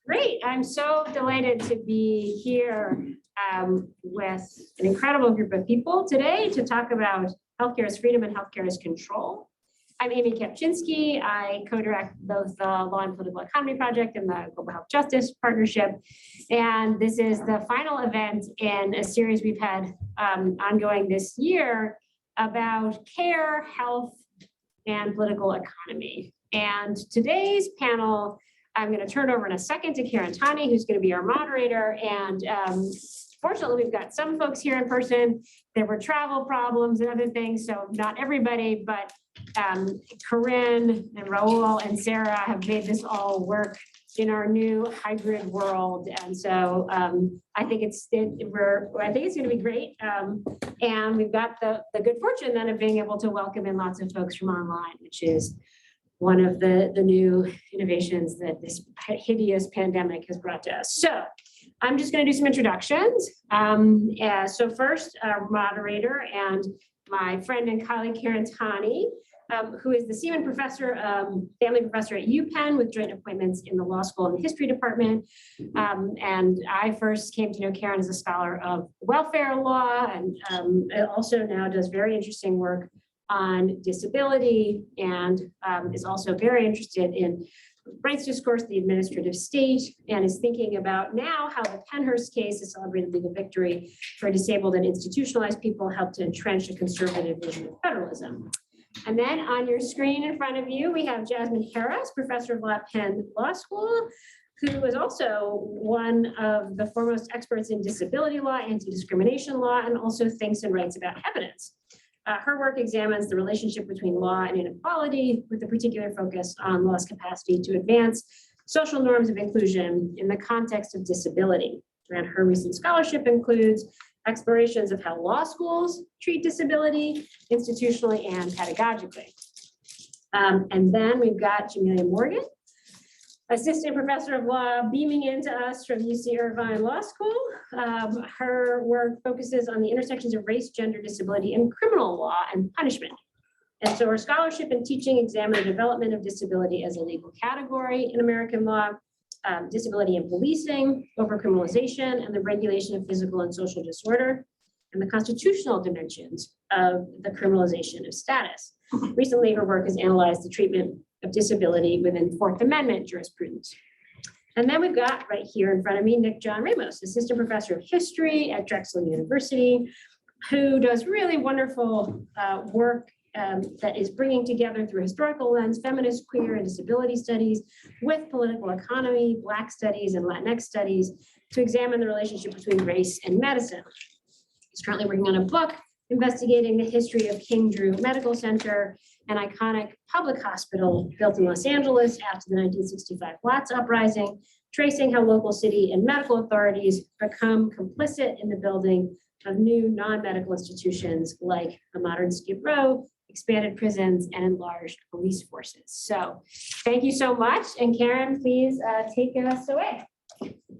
Great. I'm so delighted to be here with an incredible group of people today to talk about healthcare as freedom and healthcare as control. I'm Amy Kapczynski. I co-direct both the Law and Political Economy Project and the Global Health Justice Partnership. And this is the final event in a series we've had ongoing this year about care, health, and political economy. And today's panel, I'm going to turn over in a second to Karen Tani, who's going to be our moderator. And fortunately, we've got some folks here in person. There were travel problems and other things, so not everybody, but Corinne and Raul and Sarah have made this all work in our new hybrid world. And so I think it's going to be great. And we've got the good fortune then of being able to welcome in lots of folks from online, which is one of the new innovations that this hideous pandemic has brought to us. So I'm just going to do some introductions. So first, our moderator and my friend and colleague, Karen Tani, who is the Seaman Professor, Family Professor at UPenn with joint appointments in the Law School and the History Department. And I first came to know Karen as a scholar of welfare law and also now does very interesting work on disability and is also very interested in rights discourse, the administrative state, and is thinking about now how the Pennhurst case, a celebrated legal victory for disabled and institutionalized people, helped to entrench a conservative vision of federalism. And then on your screen in front of you, we have Jasmine Harris, Professor of Law at Penn Law School, who is also one of the foremost experts in disability law, anti-discrimination law, and also thinks and writes about evidence. Her work examines the relationship between law and inequality, with a particular focus on law's capacity to advance social norms of inclusion in the context of disability. And her recent scholarship includes explorations of how law schools treat disability institutionally and pedagogically. And then we've got Jamelia Morgan, Assistant Professor of Law, beaming into us from UC Irvine Law School. Her work focuses on the intersections of race, gender, disability, and criminal law and punishment. And so her scholarship and teaching examine the development of disability as a legal category in American law, disability in policing, overcriminalization, and the regulation of physical and social disorder, and the constitutional dimensions of the criminalization of status. Recently, her work has analyzed the treatment of disability within Fourth Amendment jurisprudence. And then we've got right here in front of me, Nick John Ramos, Assistant Professor of History at Drexel University, who does really wonderful work that is bringing together through a historical lens, feminist, queer, and disability studies with political economy, Black studies, and Latinx studies to examine the relationship between race and medicine. He's currently working on a book investigating the history of King Drew Medical Center, an iconic public hospital built in Los Angeles after the 1965 Watts uprising, tracing how local city and medical authorities become complicit in the building of new non-medical institutions like a modern Skid Row, expanded prisons, and enlarged police forces. So thank you so much. And Karen, please take us away.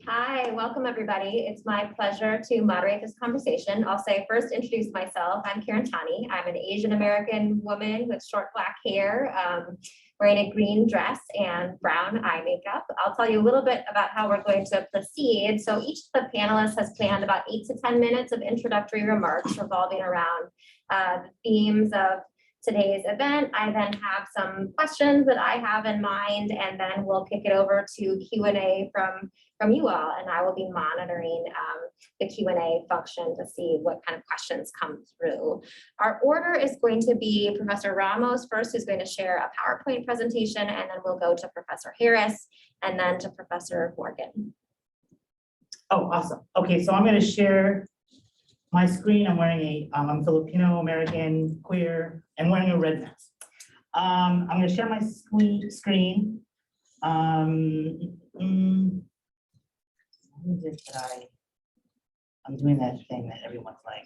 Hi, welcome everybody. It's my pleasure to moderate this conversation. I'll first introduce myself. I'm Karen Tani. I'm an Asian American woman with short Black hair, wearing a green dress and brown eye makeup. I'll tell you a little bit about how we're going to proceed. So each of the panelists has planned about 8 to 10 minutes of introductory remarks revolving around the themes of today's event. I then have some questions that I have in mind, and then we'll kick it over to Q&A from you all, and I will be monitoring the Q&A function to see what kind of questions come through. Our order is going to be Professor Ramos first, who's going to share a PowerPoint presentation, and then we'll go to Professor Harris, and then to Professor Morgan. Oh, awesome. Okay, so I'm going to share my screen. I'm wearing I'm Filipino American, queer, and wearing a red mask. I'm going to share my screen. I'm doing that thing that everyone's like.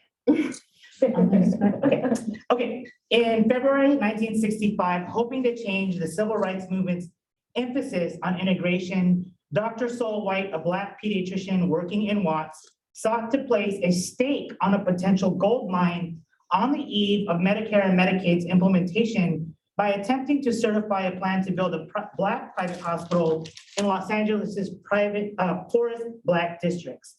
Okay. In February 1965, hoping to change the civil rights movement's emphasis on integration, Dr. Sol White, a Black pediatrician working in Watts, sought to place a stake on a potential gold mine on the eve of Medicare and Medicaid's implementation by attempting to certify a plan to build a Black private hospital in Los Angeles's poorest Black districts.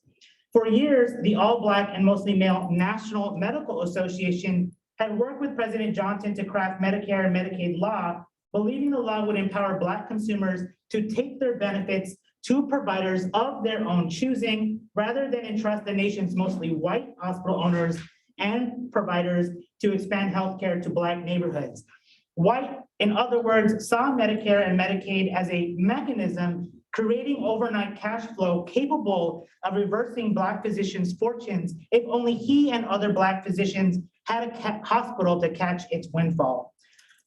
For years, the all-Black and mostly male National Medical Association had worked with President Johnson to craft Medicare and Medicaid law, believing the law would empower Black consumers to take their benefits to providers of their own choosing, rather than entrust the nation's mostly white hospital owners and providers to expand healthcare to Black neighborhoods. White, in other words, saw Medicare and Medicaid as a mechanism creating overnight cash flow capable of reversing Black physicians' fortunes if only he and other Black physicians had a hospital to catch its windfall.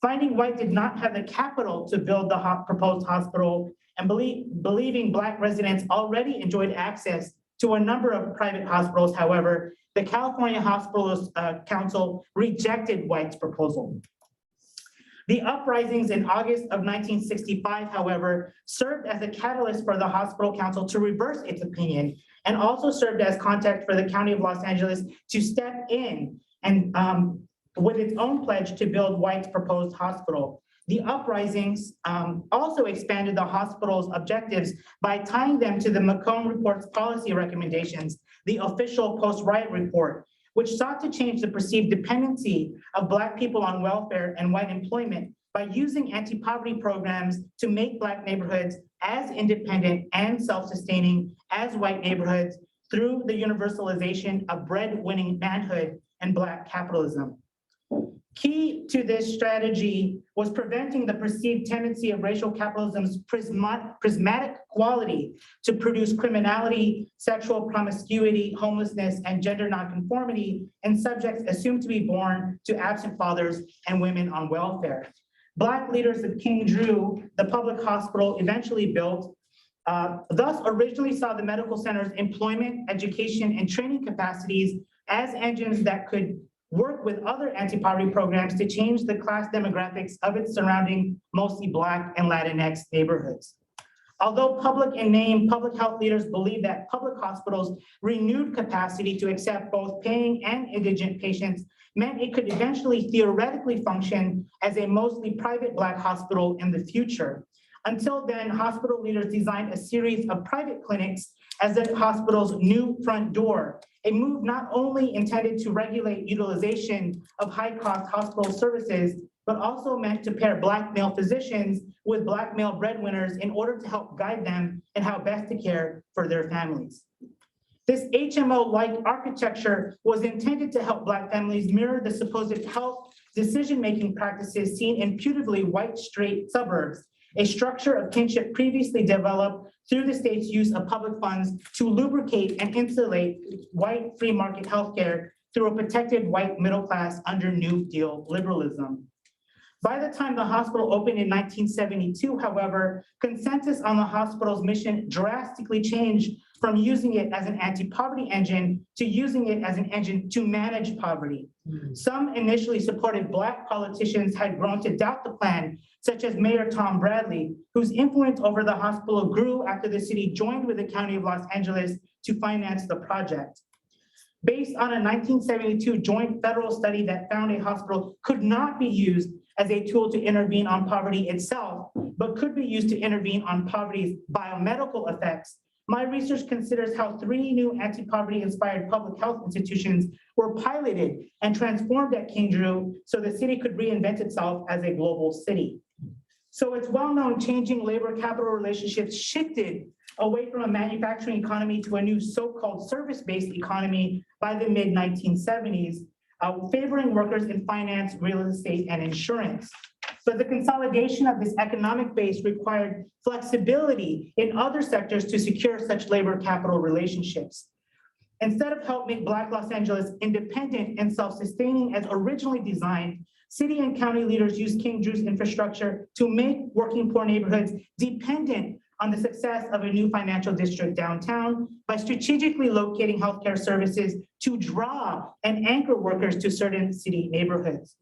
Finding White did not have the capital to build the proposed hospital, and believing Black residents already enjoyed access to a number of private hospitals, however, the California Hospitals Council rejected White's proposal. The uprisings in August of 1965, however, served as a catalyst for the Hospital Council to reverse its opinion, and also served as contact for the County of Los Angeles to step in and with its own pledge to build White's proposed hospital. The uprisings also expanded the hospital's objectives by tying them to the McCone Report's policy recommendations, the official post-riot report, which sought to change the perceived dependency of Black people on welfare and white employment by using anti-poverty programs to make Black neighborhoods as independent and self-sustaining as white neighborhoods through the universalization of bread-winning manhood and Black capitalism. Key to this strategy was preventing the perceived tendency of racial capitalism's prismatic quality to produce criminality, sexual promiscuity, homelessness, and gender nonconformity in subjects assumed to be born to absent fathers and women on welfare. Black leaders of King Drew, the public hospital eventually built, thus originally saw the medical center's employment, education, and training capacities as engines that could work with other anti-poverty programs to change the class demographics of its surrounding mostly Black and Latinx neighborhoods. Although public in name, public health leaders believe that public hospitals' renewed capacity to accept both paying and indigent patients meant it could eventually theoretically function as a mostly private Black hospital in the future. Until then, hospital leaders designed a series of private clinics as the hospital's new front door, a move not only intended to regulate utilization of high-cost hospital services, but also meant to pair Black male physicians with Black male breadwinners in order to help guide them in how best to care for their families. This HMO-like architecture was intended to help Black families mirror the supposed health decision-making practices seen in putatively white straight suburbs, a structure of kinship previously developed through the state's use of public funds to lubricate and insulate white free market healthcare through a protected white middle class under New Deal liberalism. By the time the hospital opened in 1972, however, consensus on the hospital's mission drastically changed from using it as an anti-poverty engine to using it as an engine to manage poverty. Some initially supported Black politicians had grown to doubt the plan, such as Mayor Tom Bradley, whose influence over the hospital grew after the city joined with the County of Los Angeles to finance the project. Based on a 1972 joint federal study that found a hospital could not be used as a tool to intervene on poverty itself, but could be used to intervene on poverty's biomedical effects, my research considers how 3 new anti-poverty inspired public health institutions were piloted and transformed at King Drew so the city could reinvent itself as a global city. So it's well known changing labor capital relationships shifted away from a manufacturing economy to a new so-called service-based economy by the mid-1970s, favoring workers in finance, real estate, and insurance. But the consolidation of this economic base required flexibility in other sectors to secure such labor capital relationships. Instead of help make Black Los Angeles independent and self-sustaining as originally designed, city and county leaders used King Drew's infrastructure to make working poor neighborhoods dependent on the success of a new financial district downtown by strategically locating healthcare services to draw and anchor workers to certain city neighborhoods.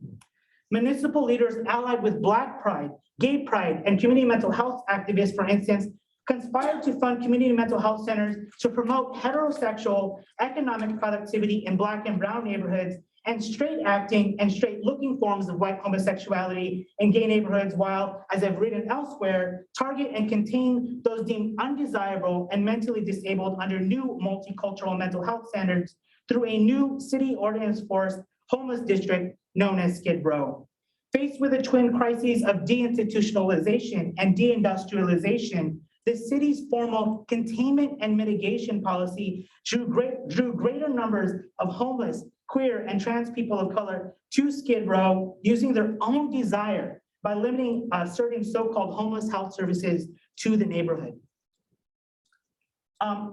Municipal leaders allied with Black pride, gay pride, and community mental health activists, for instance, conspired to fund community mental health centers to promote heterosexual economic productivity in Black and brown neighborhoods and straight acting and straight looking forms of white homosexuality in gay neighborhoods, while, as I've written elsewhere, target and contain those deemed undesirable and mentally disabled under new multicultural mental health standards through a new city ordinance forced homeless district known as Skid Row. Faced with the twin crises of deinstitutionalization and deindustrialization, the city's formal containment and mitigation policy drew greater numbers of homeless, queer, and trans people of color to Skid Row using their own desire by limiting certain so-called homeless health services to the neighborhood.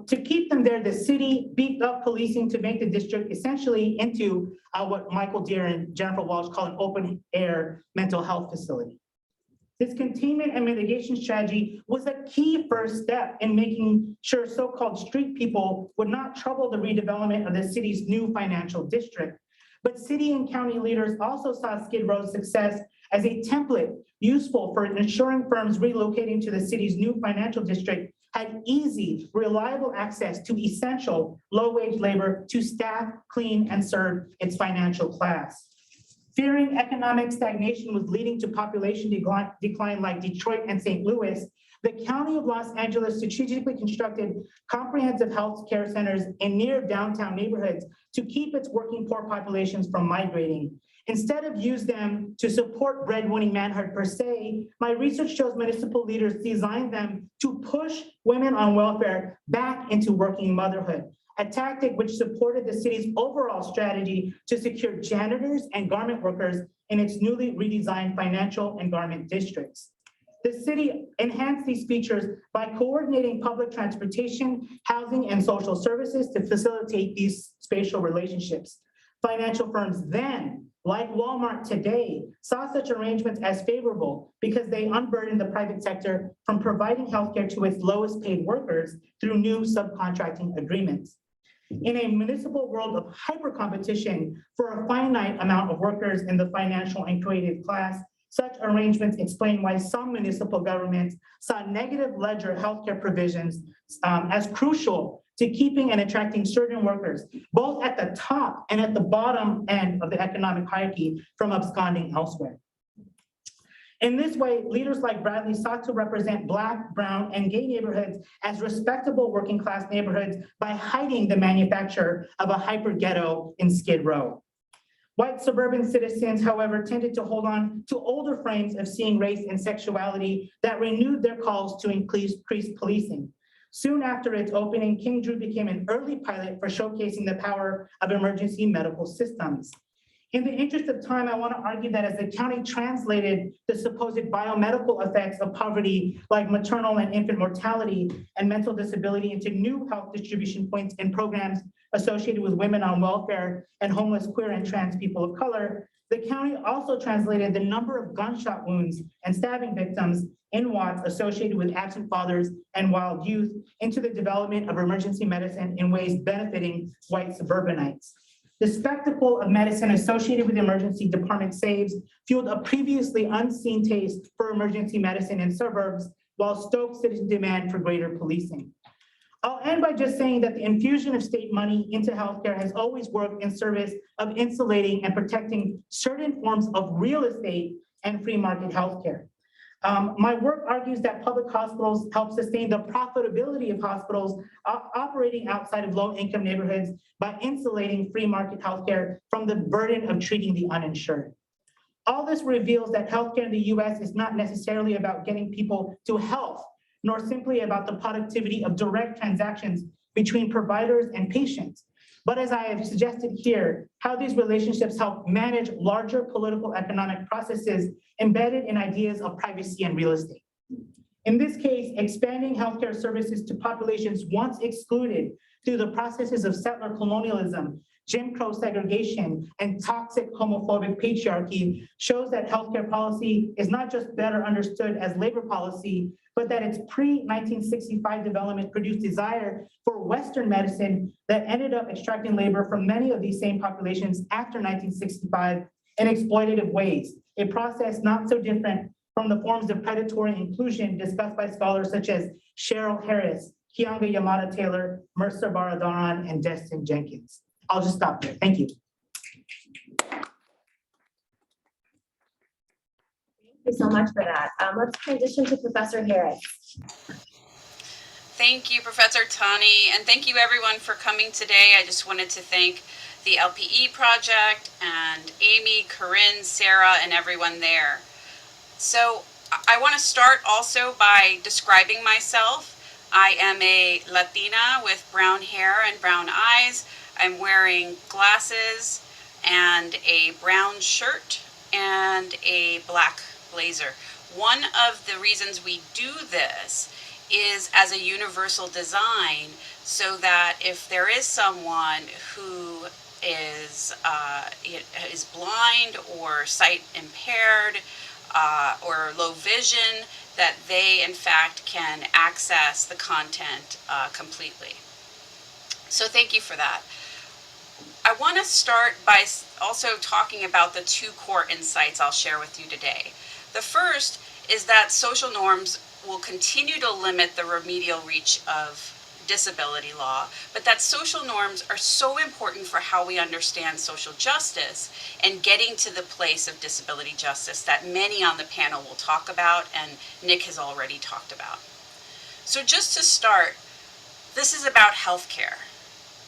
To keep them there, the city beefed up policing to make the district essentially into what Michael Deere and Jennifer Walsh call an open air mental health facility. This containment and mitigation strategy was a key first step in making sure so-called street people would not trouble the redevelopment of the city's new financial district. But city and county leaders also saw Skid Row's success as a template useful for ensuring firms relocating to the city's new financial district had easy, reliable access to essential low-wage labor to staff, clean, and serve its financial class. Fearing economic stagnation was leading to population decline like Detroit and St. Louis, the County of Los Angeles strategically constructed comprehensive health care centers in near downtown neighborhoods to keep its working poor populations from migrating. Instead of use them to support breadwinning manhood per se, my research shows municipal leaders designed them to push women on welfare back into working motherhood, a tactic which supported the city's overall strategy to secure janitors and garment workers in its newly redesigned financial and garment districts. The city enhanced these features by coordinating public transportation, housing, and social services to facilitate these spatial relationships. Financial firms then, like Walmart today, saw such arrangements as favorable because they unburdened the private sector from providing healthcare to its lowest paid workers through new subcontracting agreements. In a municipal world of hyper competition for a finite amount of workers in the financial and creative class, such arrangements explain why some municipal governments saw negative ledger healthcare provisions as crucial to keeping and attracting certain workers, both at the top and at the bottom end of the economic hierarchy from absconding elsewhere. In this way, leaders like Bradley sought to represent Black, brown, and gay neighborhoods as respectable working class neighborhoods by hiding the manufacture of a hyper ghetto in Skid Row. White suburban citizens, however, tended to hold on to older frames of seeing race and sexuality that renewed their calls to increase policing. Soon after its opening, King Drew became an early pilot for showcasing the power of emergency medical systems. In the interest of time, I want to argue that as the county translated the supposed biomedical effects of poverty, like maternal and infant mortality and mental disability, into new health distribution points and programs associated with women on welfare and homeless, queer, and trans people of color, the county also translated the number of gunshot wounds and stabbing victims in Watts associated with absent fathers and wild youth into the development of emergency medicine in ways benefiting white suburbanites. The spectacle of medicine associated with emergency department saves fueled a previously unseen taste for emergency medicine in suburbs, while stoked citizen demand for greater policing. I'll end by just saying that the infusion of state money into healthcare has always worked in service of insulating and protecting certain forms of real estate and free market healthcare. My work argues that public hospitals help sustain the profitability of hospitals operating outside of low-income neighborhoods by insulating free market healthcare from the burden of treating the uninsured. All this reveals that healthcare in the US is not necessarily about getting people to health, nor simply about the productivity of direct transactions between providers and patients. But as I have suggested here, how these relationships help manage larger political economic processes embedded in ideas of privacy and real estate. In this case, expanding healthcare services to populations once excluded through the processes of settler colonialism, Jim Crow segregation, and toxic homophobic patriarchy shows that healthcare policy is not just better understood as labor policy, but that its pre-1965 development produced desire for Western medicine that ended up extracting labor from many of these same populations after 1965 in exploitative ways, a process not so different from the forms of predatory inclusion discussed by scholars such as Cheryl Harris, Kianga Yamada Taylor, Mercer Baradaran, and Destin Jenkins. I'll just stop there. Thank you. you so much for that. Let's transition to Professor Harris. Thank you, Professor Tani, and thank you everyone for coming today. I just wanted to thank the LPE project and Amy, Corinne, Sarah, and everyone there. So I want to start also by describing myself. I am a Latina with brown hair and brown eyes. I'm wearing glasses and a brown shirt and a black blazer. One of the reasons we do this is as a universal design, so that if there is someone who is blind or sight impaired or low vision, that they in fact can access the content completely. So thank you for that. I want to start by also talking about the two core insights I'll share with you today. The first is that social norms will continue to limit the remedial reach of disability law, but that social norms are so important for how we understand social justice and getting to the place of disability justice that many on the panel will talk about and Nick has already talked about. So just to start, this is about healthcare.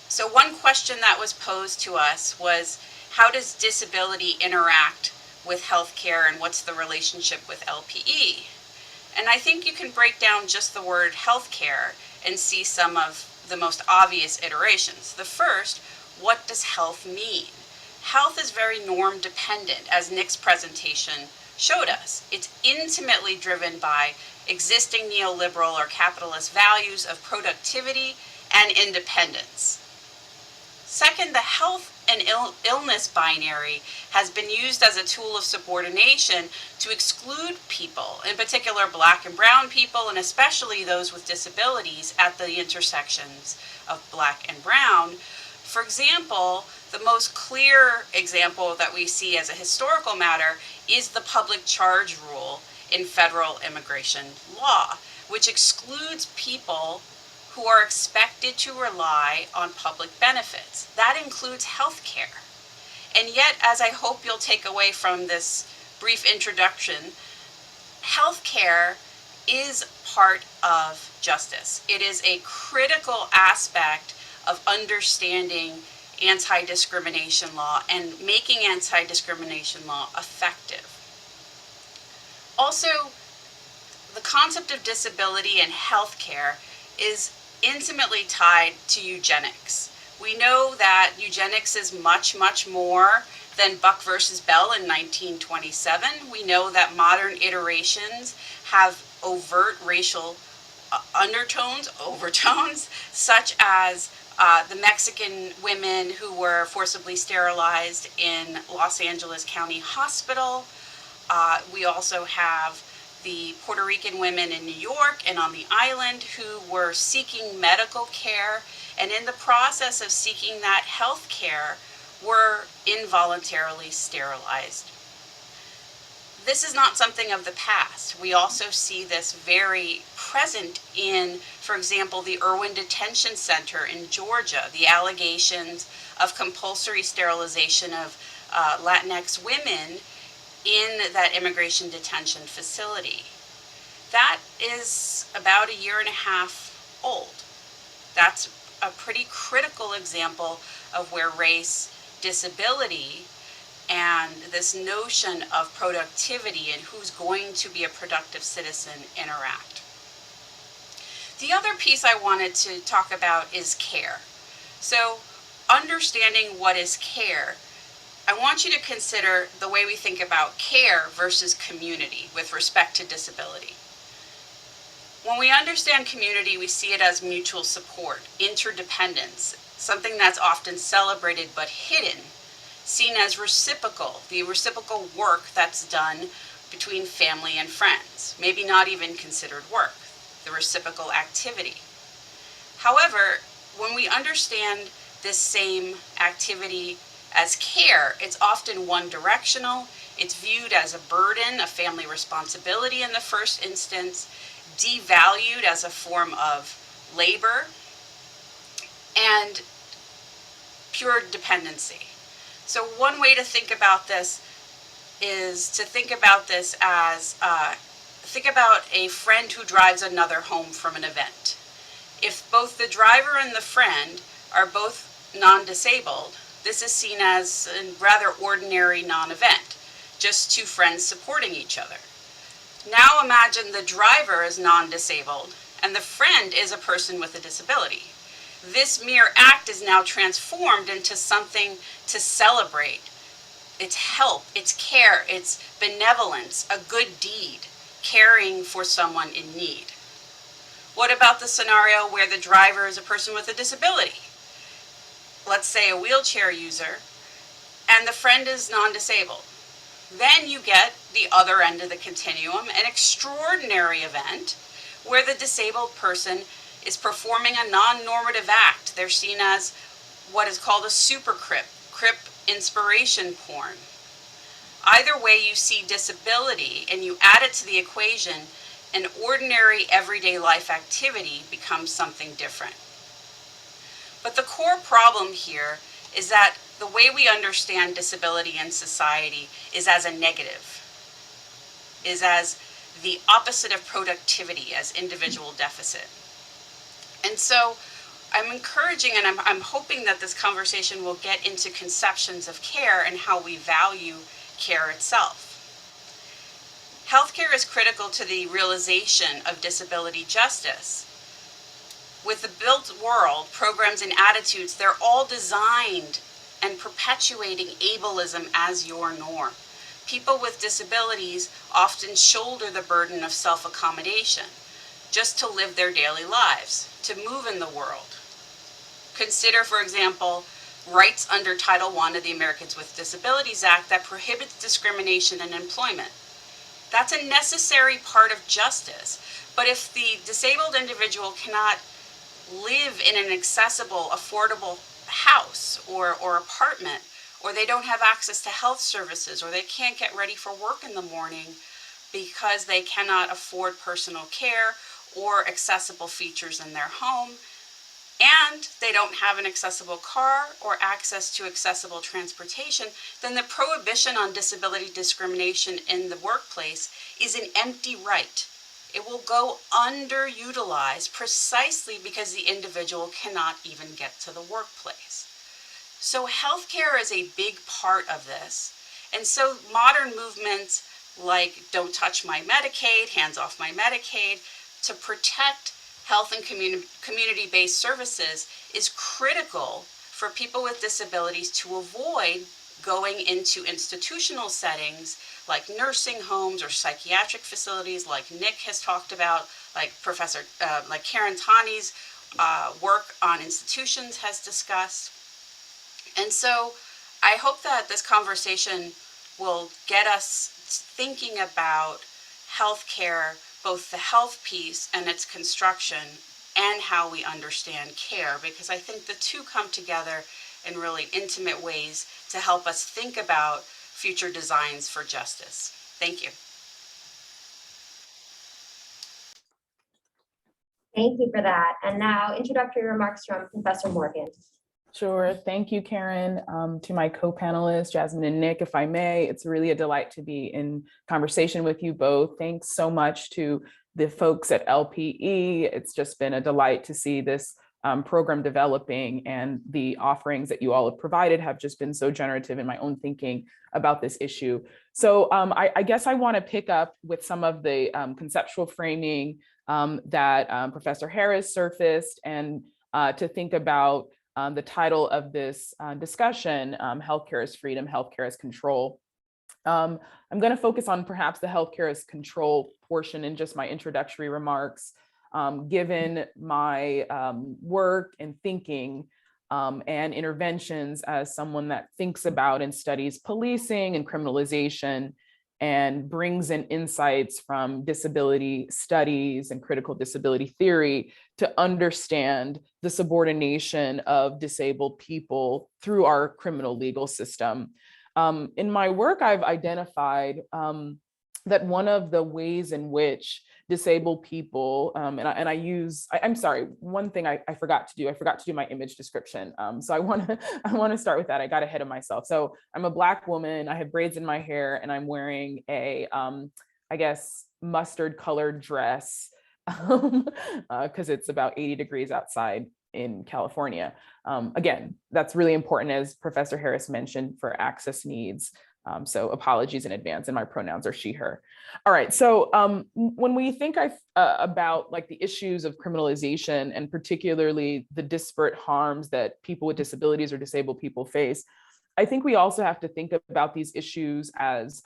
So one question that was posed to us was, how does disability interact with healthcare and what's the relationship with LPE? And I think you can break down just the word healthcare and see some of the most obvious iterations. The first, what does health mean? Health is very norm dependent, as Nick's presentation showed us. It's intimately driven by existing neoliberal or capitalist values of productivity and independence. Second, the health and illness binary has been used as a tool of subordination to exclude people, in particular Black and brown people, and especially those with disabilities at the intersections of Black and brown. For example, the most clear example that we see as a historical matter is the public charge rule in federal immigration law, which excludes people who are expected to rely on public benefits. That includes health care. And yet, as I hope you'll take away from this brief introduction, health care is part of justice. It is a critical aspect of understanding anti-discrimination law and making anti-discrimination law effective. Also, the concept of disability and health care is intimately tied to eugenics. We know that eugenics is much, much more than Buck versus Bell in 1927. We know that modern iterations have overt racial overtones, such as the Mexican women who were forcibly sterilized in Los Angeles County Hospital. We also have the Puerto Rican women in New York and on the island who were seeking medical care, and in the process of seeking that health care were involuntarily sterilized. This is not something of the past. We also see this very present in, for example, the Irwin Detention Center in Georgia, the allegations of compulsory sterilization of Latinx women in that immigration detention facility. That is about 1.5 years old. That's a pretty critical example of where race, disability, and this notion of productivity and who's going to be a productive citizen interact. The other piece I wanted to talk about is care. So understanding what is care, I want you to consider the way we think about care versus community with respect to disability. When we understand community, we see it as mutual support, interdependence, something that's often celebrated but hidden, seen as reciprocal, the reciprocal work that's done between family and friends, maybe not even considered work, the reciprocal activity. However, when we understand this same activity as care, it's often one-directional. It's viewed as a burden, a family responsibility in the first instance, devalued as a form of labor, and pure dependency. So one way to think about this is to think about this as, think about a friend who drives another home from an event. If both the driver and the friend are both non-disabled, this is seen as a rather ordinary non-event, just two friends supporting each other. Now imagine the driver is non-disabled and the friend is a person with a disability. This mere act is now transformed into something to celebrate. It's help, it's care, it's benevolence, a good deed, caring for someone in need. What about the scenario where the driver is a person with a disability? Let's say a wheelchair user, and the friend is non-disabled. Then you get the other end of the continuum, an extraordinary event where the disabled person is performing a non-normative act. They're seen as what is called a super crip inspiration porn. Either way you see disability and you add it to the equation, an ordinary everyday life activity becomes something different. But the core problem here is that the way we understand disability in society is as a negative, is as the opposite of productivity, as individual deficit. And so I'm encouraging and I'm hoping that this conversation will get into conceptions of care and how we value care itself. Healthcare is critical to the realization of disability justice. With the built world, programs and attitudes, they're all designed and perpetuating ableism as your norm. People with disabilities often shoulder the burden of self-accommodation just to live their daily lives, to move in the world. Consider, for example, rights under Title I of the Americans with Disabilities Act that prohibits discrimination in employment. That's a necessary part of justice. But if the disabled individual cannot live in an accessible, affordable house or apartment, or they don't have access to health services, or they can't get ready for work in the morning because they cannot afford personal care or accessible features in their home, and they don't have an accessible car or access to accessible transportation, then the prohibition on disability discrimination in the workplace is an empty right. It will go underutilized precisely because the individual cannot even get to the workplace. So healthcare is a big part of this. And so modern movements like Don't Touch My Medicaid, Hands Off My Medicaid, to protect health and community-based services is critical for people with disabilities to avoid going into institutional settings like nursing homes or psychiatric facilities like Nick has talked about, like like Karen Tani's work on institutions has discussed. And so I hope that this conversation will get us thinking about healthcare, both the health piece and its construction, and how we understand care, because I think the two come together in really intimate ways to help us think about future designs for justice. Thank you. Thank you for that. And now introductory remarks from Professor Morgan. Sure. Thank you, Karen. To my co-panelists, Jasmine and Nick, if I may, it's really a delight to be in conversation with you both. Thanks so much to the folks at LPE. It's just been a delight to see this program developing, and the offerings that you all have provided have just been so generative in my own thinking about this issue. So I guess I want to pick up with some of the conceptual framing that Professor Harris surfaced, and to think about the title of this discussion, Healthcare as Freedom, Healthcare as Control. I'm going to focus on perhaps the healthcare as control portion in just my introductory remarks, given my work and thinking and interventions as someone that thinks about and studies policing and criminalization, and brings in insights from disability studies and critical disability theory to understand the subordination of disabled people through our criminal legal system. In my work, I've identified that one of the ways in which disabled people, I'm sorry, one thing I forgot to do my image description. So I want to start with that. I got ahead of myself. So I'm a Black woman, I have braids in my hair, and I'm wearing a, I guess, mustard colored dress, because it's about 80 degrees outside in California. Again, that's really important, as Professor Harris mentioned, for access needs. So apologies in advance, and my pronouns are she, her. All right, so when we think about like the issues of criminalization, and particularly the disparate harms that people with disabilities or disabled people face, I think we also have to think about these issues as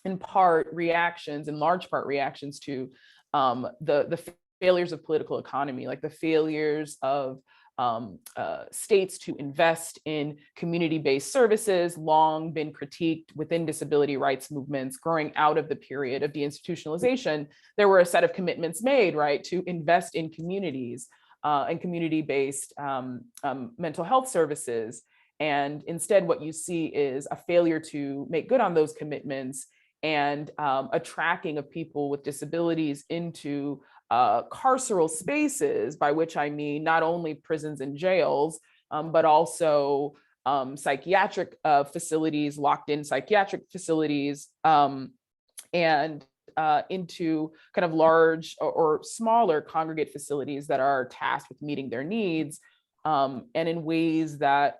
in large part reactions to the failures of political economy, like the failures of states to invest in community-based services, long been critiqued within disability rights movements. Growing out of the period of deinstitutionalization, there were a set of commitments made, right, to invest in communities and community-based mental health services. And instead, what you see is a failure to make good on those commitments, and a tracking of people with disabilities into carceral spaces, by which I mean not only prisons and jails, but also psychiatric facilities, locked in psychiatric facilities, and into kind of large or smaller congregate facilities that are tasked with meeting their needs, and in ways that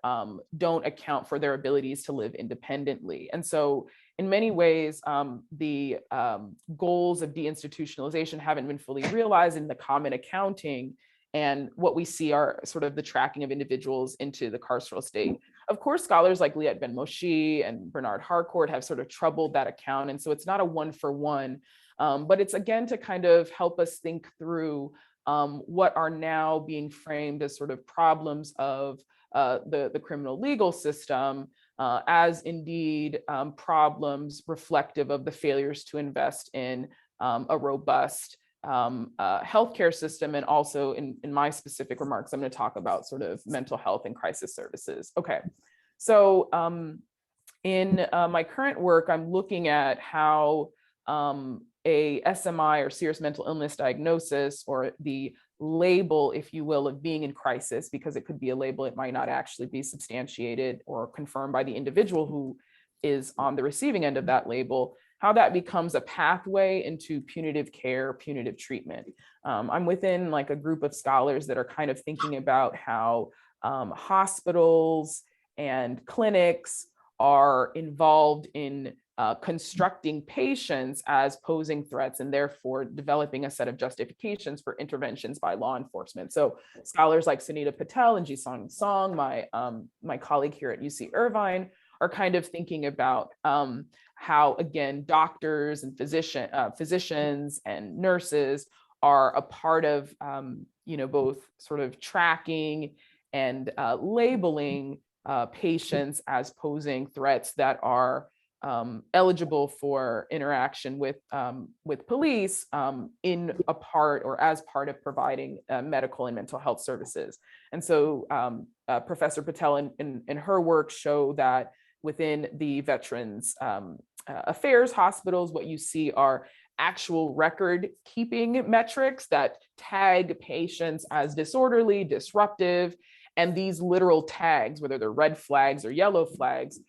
don't account for their abilities to live independently. And so in many ways, the goals of deinstitutionalization haven't been fully realized in the common accounting, and what we see are sort of the tracking of individuals into the carceral state. Of course, scholars like Liat Ben-Moshe and Bernard Harcourt have sort of troubled that account, and so it's not a one-for-one, but it's again to kind of help us think through what are now being framed as sort of problems of the criminal legal system, as indeed problems reflective of the failures to invest in a robust healthcare system. And also in my specific remarks, I'm going to talk about sort of mental health and crisis services. Okay, so in my current work, I'm looking at how a SMI, or serious mental illness diagnosis, or the label, if you will, of being in crisis, because it could be a label, it might not actually be substantiated or confirmed by the individual who is on the receiving end of that label, how that becomes a pathway into punitive care, punitive treatment. I'm within like a group of scholars that are kind of thinking about how hospitals and clinics are involved in constructing patients as posing threats, and therefore developing a set of justifications for interventions by law enforcement. So scholars like Sunita Patel and Jisung Song, my colleague here at UC Irvine, are kind of thinking about how, again, doctors and physicians and nurses are a part of both sort of tracking and labeling patients as posing threats that are eligible for interaction with police in a part or as part of providing medical and mental health services. And so Professor Patel in her work show that within the Veterans Affairs hospitals, what you see are actual record keeping metrics that tag patients as disorderly, disruptive, and these literal tags, whether they're red flags or yellow flags,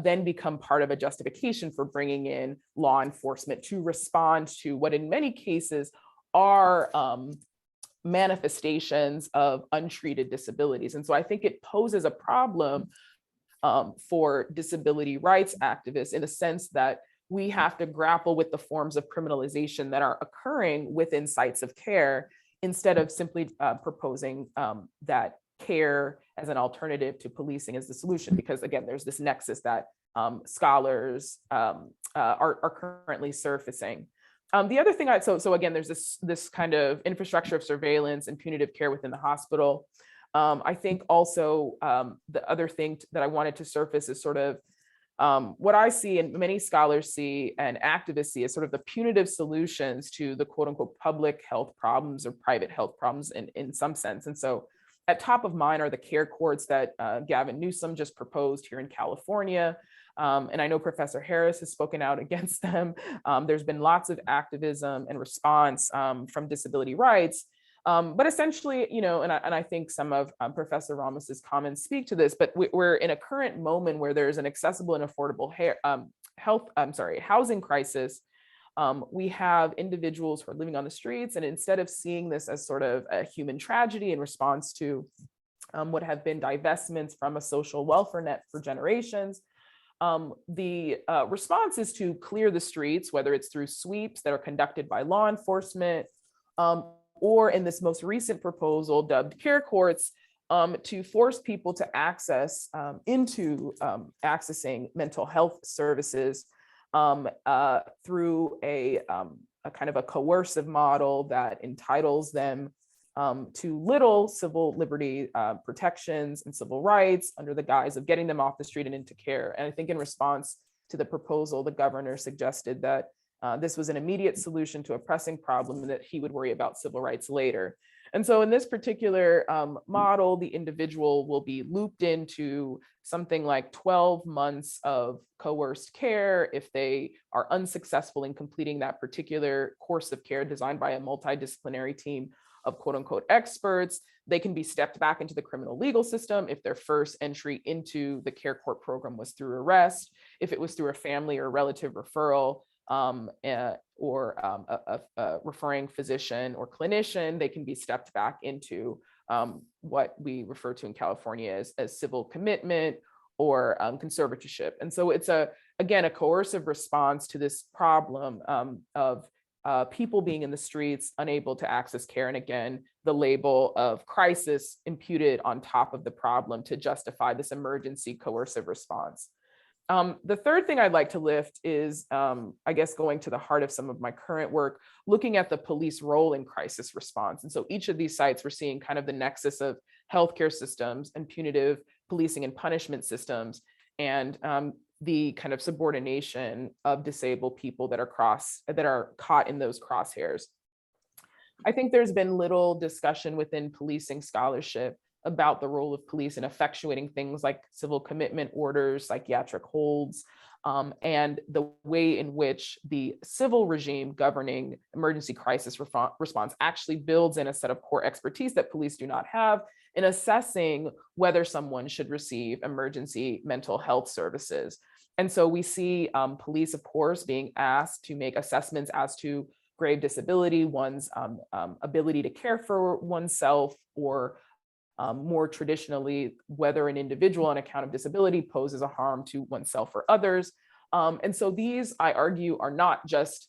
then become part of a justification for bringing in law enforcement to respond to what in many cases are manifestations of untreated disabilities. And so I think it poses a problem for disability rights activists, in the sense that we have to grapple with the forms of criminalization that are occurring within sites of care, instead of simply proposing that care as an alternative to policing is the solution. Because again, there's this nexus that scholars are currently surfacing. The other thing, so again, there's this kind of infrastructure of surveillance and punitive care within the hospital. I think also the other thing that I wanted to surface is sort of what I see, and many scholars see and activists see, as sort of the punitive solutions to the quote unquote public health problems or private health problems in some sense. And so at top of mind are the care courts that Gavin Newsom just proposed here in California, And I know Professor Harris has spoken out against them. There's been lots of activism and response from disability rights. But essentially, and I think some of Professor Ramos's comments speak to this, but we're in a current moment where there's an accessible and affordable housing crisis. We have individuals who are living on the streets, and instead of seeing this as sort of a human tragedy in response to what have been divestments from a social welfare net for generations, the response is to clear the streets, whether it's through sweeps that are conducted by law enforcement, or in this most recent proposal dubbed care courts, to force people to access into accessing mental health services through a kind of a coercive model that entitles them to little civil liberty protections and civil rights under the guise of getting them off the street and into care. And I think in response to the proposal, the governor suggested that this was an immediate solution to a pressing problem and that he would worry about civil rights later. And so in this particular model, the individual will be looped into something like 12 months of coerced care. If they are unsuccessful in completing that particular course of care designed by a multidisciplinary team of quote unquote experts, they can be stepped back into the criminal legal system if their first entry into the care court program was through arrest, if it was through a family or relative referral, or a referring physician or clinician, they can be stepped back into what we refer to in California as civil commitment or conservatorship. And so it's again, a coercive response to this problem of people being in the streets, unable to access care. And again, the label of crisis imputed on top of the problem to justify this emergency coercive response. The third thing I'd like to lift is, I guess, going to the heart of some of my current work, looking at the police role in crisis response. And so each of these sites, we're seeing kind of the nexus of healthcare systems and punitive policing and punishment systems, and the kind of subordination of disabled people that are caught in those crosshairs. I think there's been little discussion within policing scholarship about the role of police in effectuating things like civil commitment orders, psychiatric holds, and the way in which the civil regime governing emergency crisis response actually builds in a set of core expertise that police do not have in assessing whether someone should receive emergency mental health services. And so we see police, of course, being asked to make assessments as to grave disability, one's ability to care for oneself, or more traditionally, whether an individual on account of disability poses a harm to oneself or others. And so these, I argue, are not just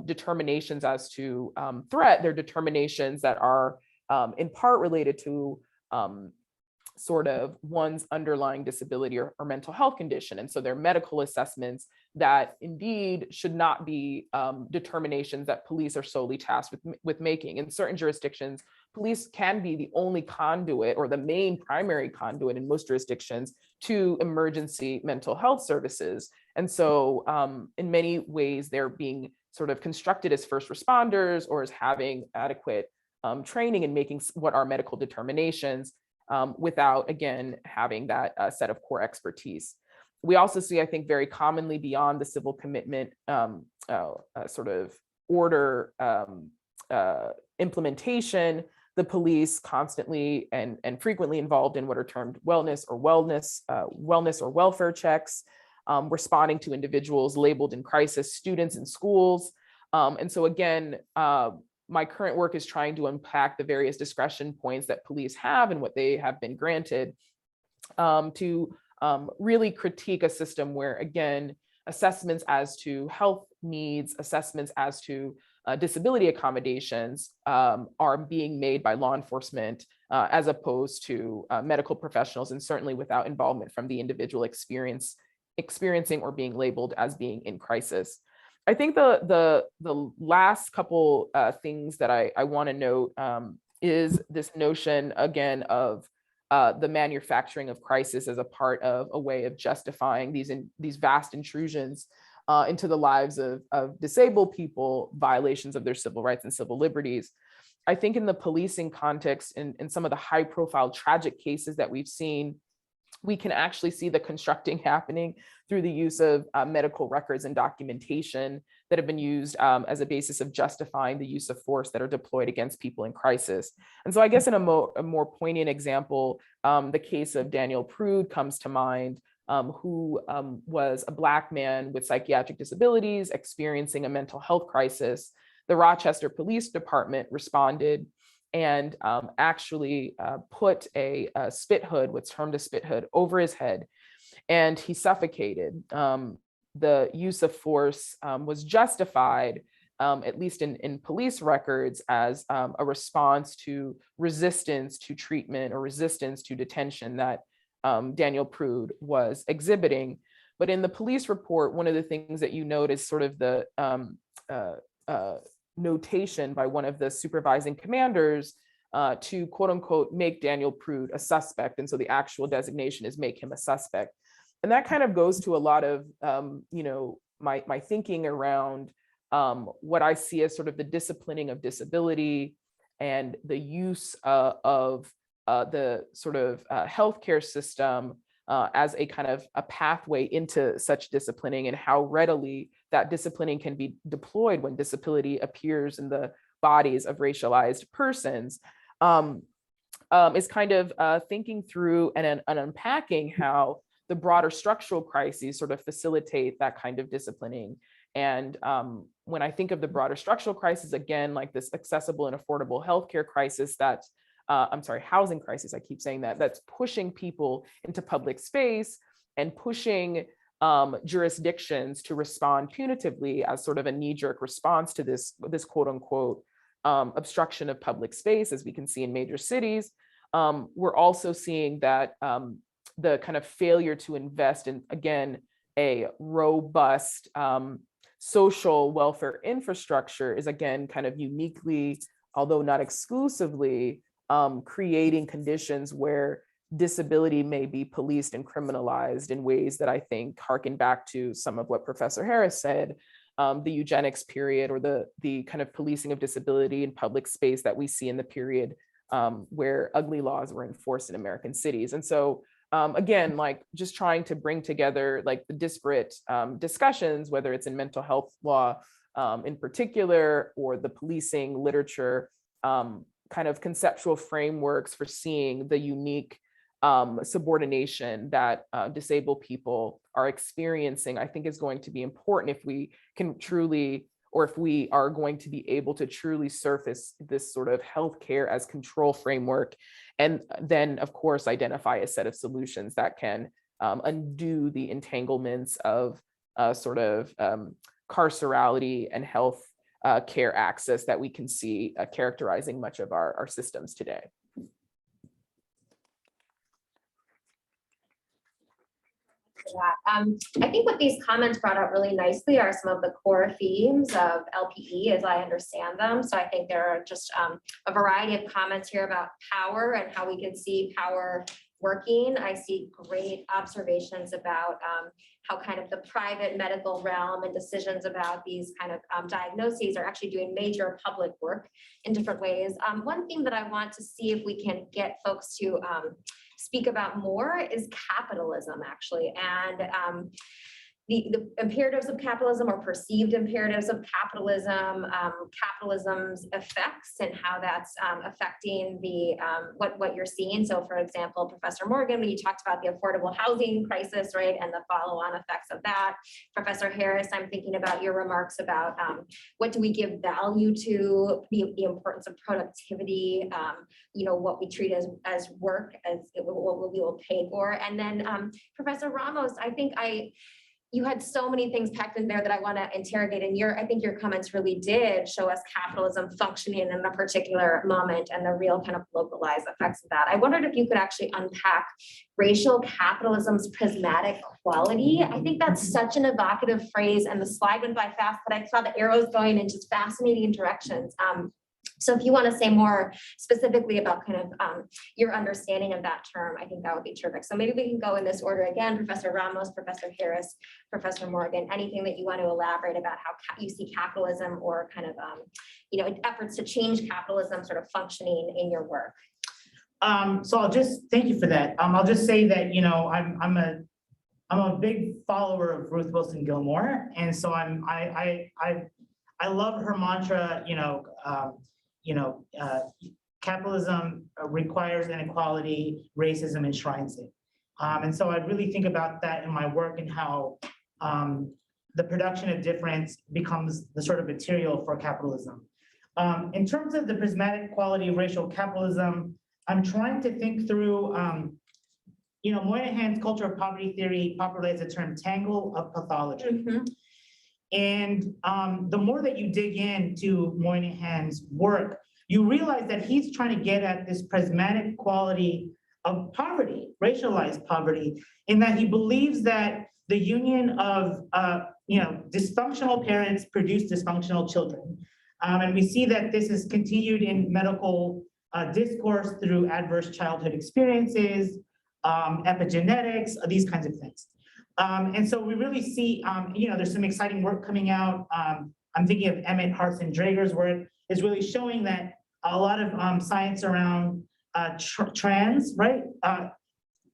determinations as to threat, they're determinations that are in part related to sort of one's underlying disability or mental health condition. And so they're medical assessments that indeed should not be determinations that police are solely tasked with making. In certain jurisdictions, police can be the only conduit or the main primary conduit in most jurisdictions to emergency mental health services. And so in many ways, they're being sort of constructed as first responders or as having adequate training in making what are medical determinations without, again, having that set of core expertise. We also see, I think, very commonly beyond the civil commitment sort of order implementation, the police constantly and frequently involved in what are termed wellness or welfare checks, responding to individuals labeled in crisis, students in schools. And so again, my current work is trying to unpack the various discretion points that police have and what they have been granted to really critique a system where, again, assessments as to health needs, assessments as to disability accommodations are being made by law enforcement as opposed to medical professionals, and certainly without involvement from the individual experiencing or being labeled as being in crisis. I think the last couple things that I want to note is this notion, again, of the manufacturing of crisis as a part of a way of justifying these vast intrusions into the lives of disabled people, violations of their civil rights and civil liberties. I think in the policing context, in some of the high profile tragic cases that we've seen, we can actually see the constructing happening through the use of medical records and documentation that have been used as a basis of justifying the use of force that are deployed against people in crisis. And so I guess in a more poignant example, the case of Daniel Prude comes to mind, who was a Black man with psychiatric disabilities experiencing a mental health crisis. The Rochester Police Department responded and actually put a spit hood, what's termed a spit hood, over his head, and he suffocated. The use of force was justified, at least in police records, as a response to resistance to treatment or resistance to detention that Daniel Prude was exhibiting. But in the police report, one of the things that you note is sort of the notation by one of the supervising commanders to quote unquote make Daniel Prude a suspect. And so the actual designation is make him a suspect. And that kind of goes to a lot of my thinking around what I see as sort of the disciplining of disability and the use of the sort of healthcare system as a kind of a pathway into such disciplining, and how readily that disciplining can be deployed when disability appears in the bodies of racialized persons, is kind of thinking through and unpacking how the broader structural crises sort of facilitate that kind of disciplining. And when I think of the broader structural crisis, again, like this accessible and affordable healthcare crisis that housing crisis, I keep saying that, that's pushing people into public space and pushing jurisdictions to respond punitively as sort of a knee-jerk response to this quote unquote obstruction of public space, as we can see in major cities. We're also seeing that the kind of failure to invest in, again, a robust social welfare infrastructure is, again, kind of uniquely, although not exclusively, creating conditions where disability may be policed and criminalized in ways that I think harken back to some of what Professor Harris said, the eugenics period, or the kind of policing of disability in public space that we see in the period where ugly laws were enforced in American cities. And so again, like just trying to bring together like the disparate discussions, whether it's in mental health law in particular, or the policing literature, kind of conceptual frameworks for seeing the unique subordination that disabled people are experiencing, I think is going to be important if we can truly, or if we are going to be able to truly surface this sort of healthcare as control framework, and then of course identify a set of solutions that can undo the entanglements of sort of carcerality and health care access that we can see characterizing much of our systems today. I think what these comments brought out really nicely are some of the core themes of LPE as I understand them. So I think there are just a variety of comments here about power and how we can see power working. I see great observations about how kind of the private medical realm and decisions about these kind of diagnoses are actually doing major public work in different ways. One thing that I want to see if we can get folks to speak about more is capitalism, actually, and the imperatives of capitalism, or perceived imperatives of capitalism, capitalism's effects and how that's affecting the what you're seeing. So, for example, Professor Morgan, when you talked about the affordable housing crisis, right, and the follow-on effects of that. Professor Harris, I'm thinking about your remarks about what do we give value to, the importance of productivity, what we treat as work, as what we will pay for. And then Professor Ramos, I think you had so many things packed in there that I want to interrogate, and I think your comments really did show us capitalism functioning in a particular moment and the real kind of localized effects of that. I wondered if you could actually unpack racial capitalism's prismatic quality. I think that's such an evocative phrase, and the slide went by fast, but I saw the arrows going in just fascinating directions. So if you want to say more specifically about kind of your understanding of that term, I think that would be terrific. So maybe we can go in this order again, Professor Ramos, Professor Harris, Professor Morgan, anything that you want to elaborate about how you see capitalism, or kind of, efforts to change capitalism sort of functioning in your work. So I'll just, thank you for that. I'll just say that, you know, I'm a big follower of Ruth Wilson Gilmore. And so I love her mantra, capitalism requires inequality, racism enshrines it. And so I really think about that in my work and how the production of difference becomes the sort of material for capitalism. In terms of the prismatic quality of racial capitalism, I'm trying to think through, Moynihan's culture of poverty theory popularized the term tangle of pathology. And the more that you dig into Moynihan's work, you realize that he's trying to get at this prismatic quality of poverty, racialized poverty, in that he believes that the union of dysfunctional parents produce dysfunctional children. And we see that this is continued in medical discourse through adverse childhood experiences, epigenetics, these kinds of things. And so we really see, there's some exciting work coming out. I'm thinking of Emmett Harson Drager's work is really showing that a lot of science around trans, right?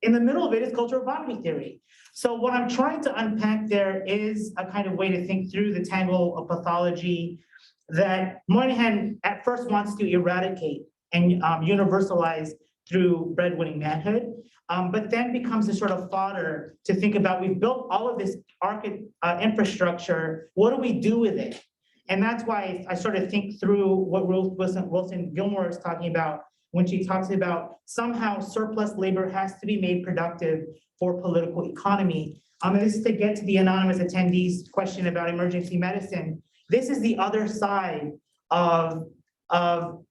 In the middle of it is cultural poverty theory. So what I'm trying to unpack there is a kind of way to think through the tangle of pathology that Moynihan at first wants to eradicate and universalize through breadwinning manhood, but then becomes a sort of fodder to think about, we've built all of this infrastructure, what do we do with it? And that's why I sort of think through what Ruth Wilson Gilmore is talking about when she talks about somehow surplus labor has to be made productive for political economy. And this is to get to the anonymous attendees' question about emergency medicine. This is the other side of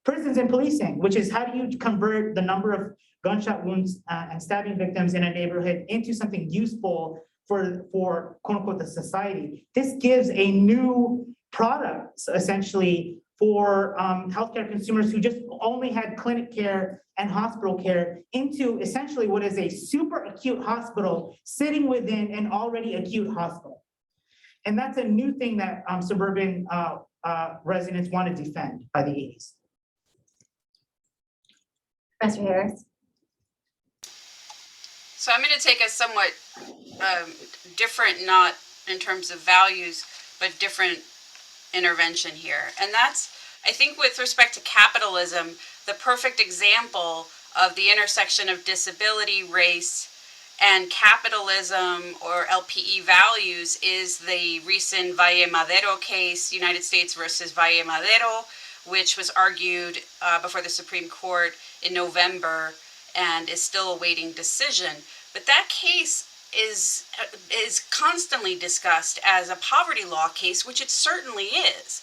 prisons and policing, which is how do you convert the number of gunshot wounds and stabbing victims in a neighborhood into something useful for quote unquote the society. This gives a new product essentially for healthcare consumers who just only had clinic care and hospital care into essentially what is a super acute hospital sitting within an already acute hospital. And that's a new thing that suburban residents want to defend by the 80s. Professor Harris. So I'm going to take a somewhat different, not in terms of values, but different intervention here. And that's, I think with respect to capitalism, the perfect example of the intersection of disability, race, and capitalism or LPE values is the recent Valle Madero case, United States versus Valle Madero, which was argued before the Supreme Court in November and is still awaiting decision. But that case is constantly discussed as a poverty law case, which it certainly is.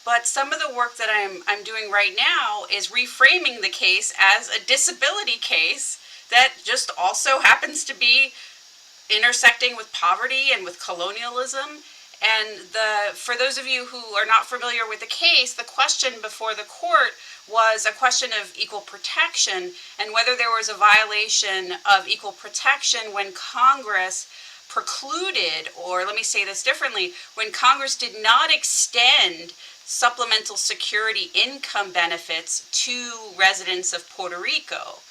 But some of the work that I'm doing right now is reframing the case as a disability case that just also happens to be intersecting with poverty and with colonialism. And for those of you who are not familiar with the case, the question before the court was a question of equal protection and whether there was a violation of equal protection when Congress precluded, or let me say this differently, when Congress did not extend supplemental security income benefits to residents of Puerto Rico.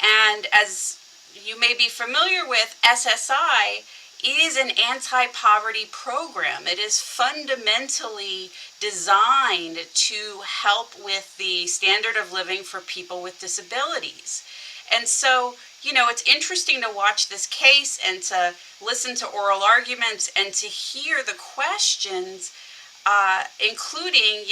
And as you may be familiar with, SSI is an anti-poverty program. It is fundamentally designed to help with the standard of living for people with disabilities. And so, it's interesting to watch this case and to listen to oral arguments and to hear the questions, including,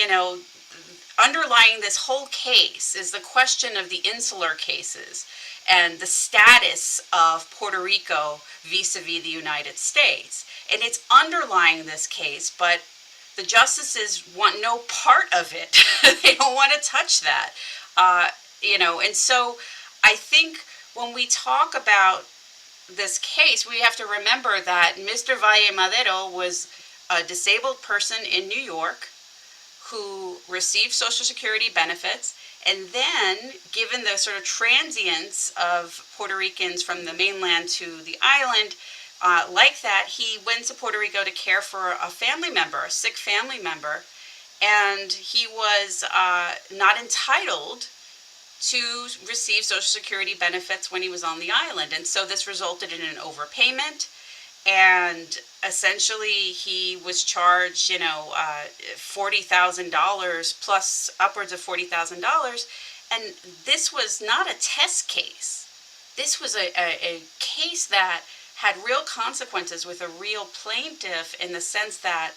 underlying this whole case is the question of the insular cases and the status of Puerto Rico vis-a-vis the United States. And it's underlying this case, but the justices want no part of it. They don't want to touch that, and so I think when we talk about this case, we have to remember that Mr. Valle Madero was a disabled person in New York who received Social Security benefits, and then, given the sort of transience of Puerto Ricans from the mainland to the island, like that, he went to Puerto Rico to care for a family member, a sick family member, and he was not entitled to receive Social Security benefits when he was on the island. And so this resulted in an overpayment. And essentially he was charged, $40,000 plus upwards of $40,000. And this was not a test case. This was a case that had real consequences with a real plaintiff, in the sense that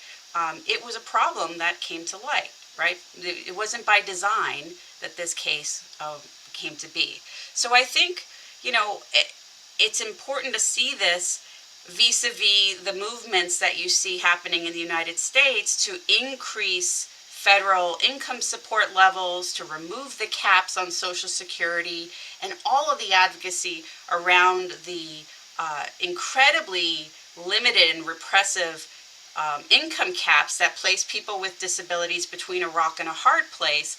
it was a problem that came to light, right? It wasn't by design that this case came to be. So I think, it's important to see this vis-a-vis the movements that you see happening in the United States to increase federal income support levels, to remove the caps on Social Security, and all of the advocacy around the incredibly limited and repressive income caps that place people with disabilities between a rock and a hard place.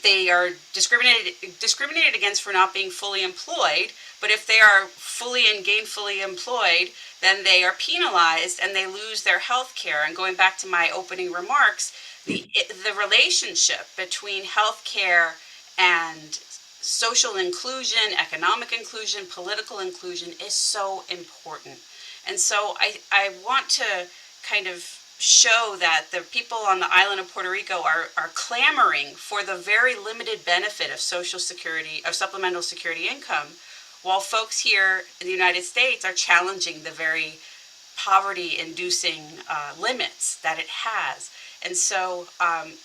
They are discriminated against for not being fully employed, but if they are fully and gainfully employed, then they are penalized and they lose their health care. And going back to my opening remarks, the relationship between health care and social inclusion, economic inclusion, political inclusion is so important. And so I want to kind of show that the people on the island of Puerto Rico are clamoring for the very limited benefit of Social Security, of supplemental security income, while folks here in the United States are challenging the very poverty-inducing limits that it has. And so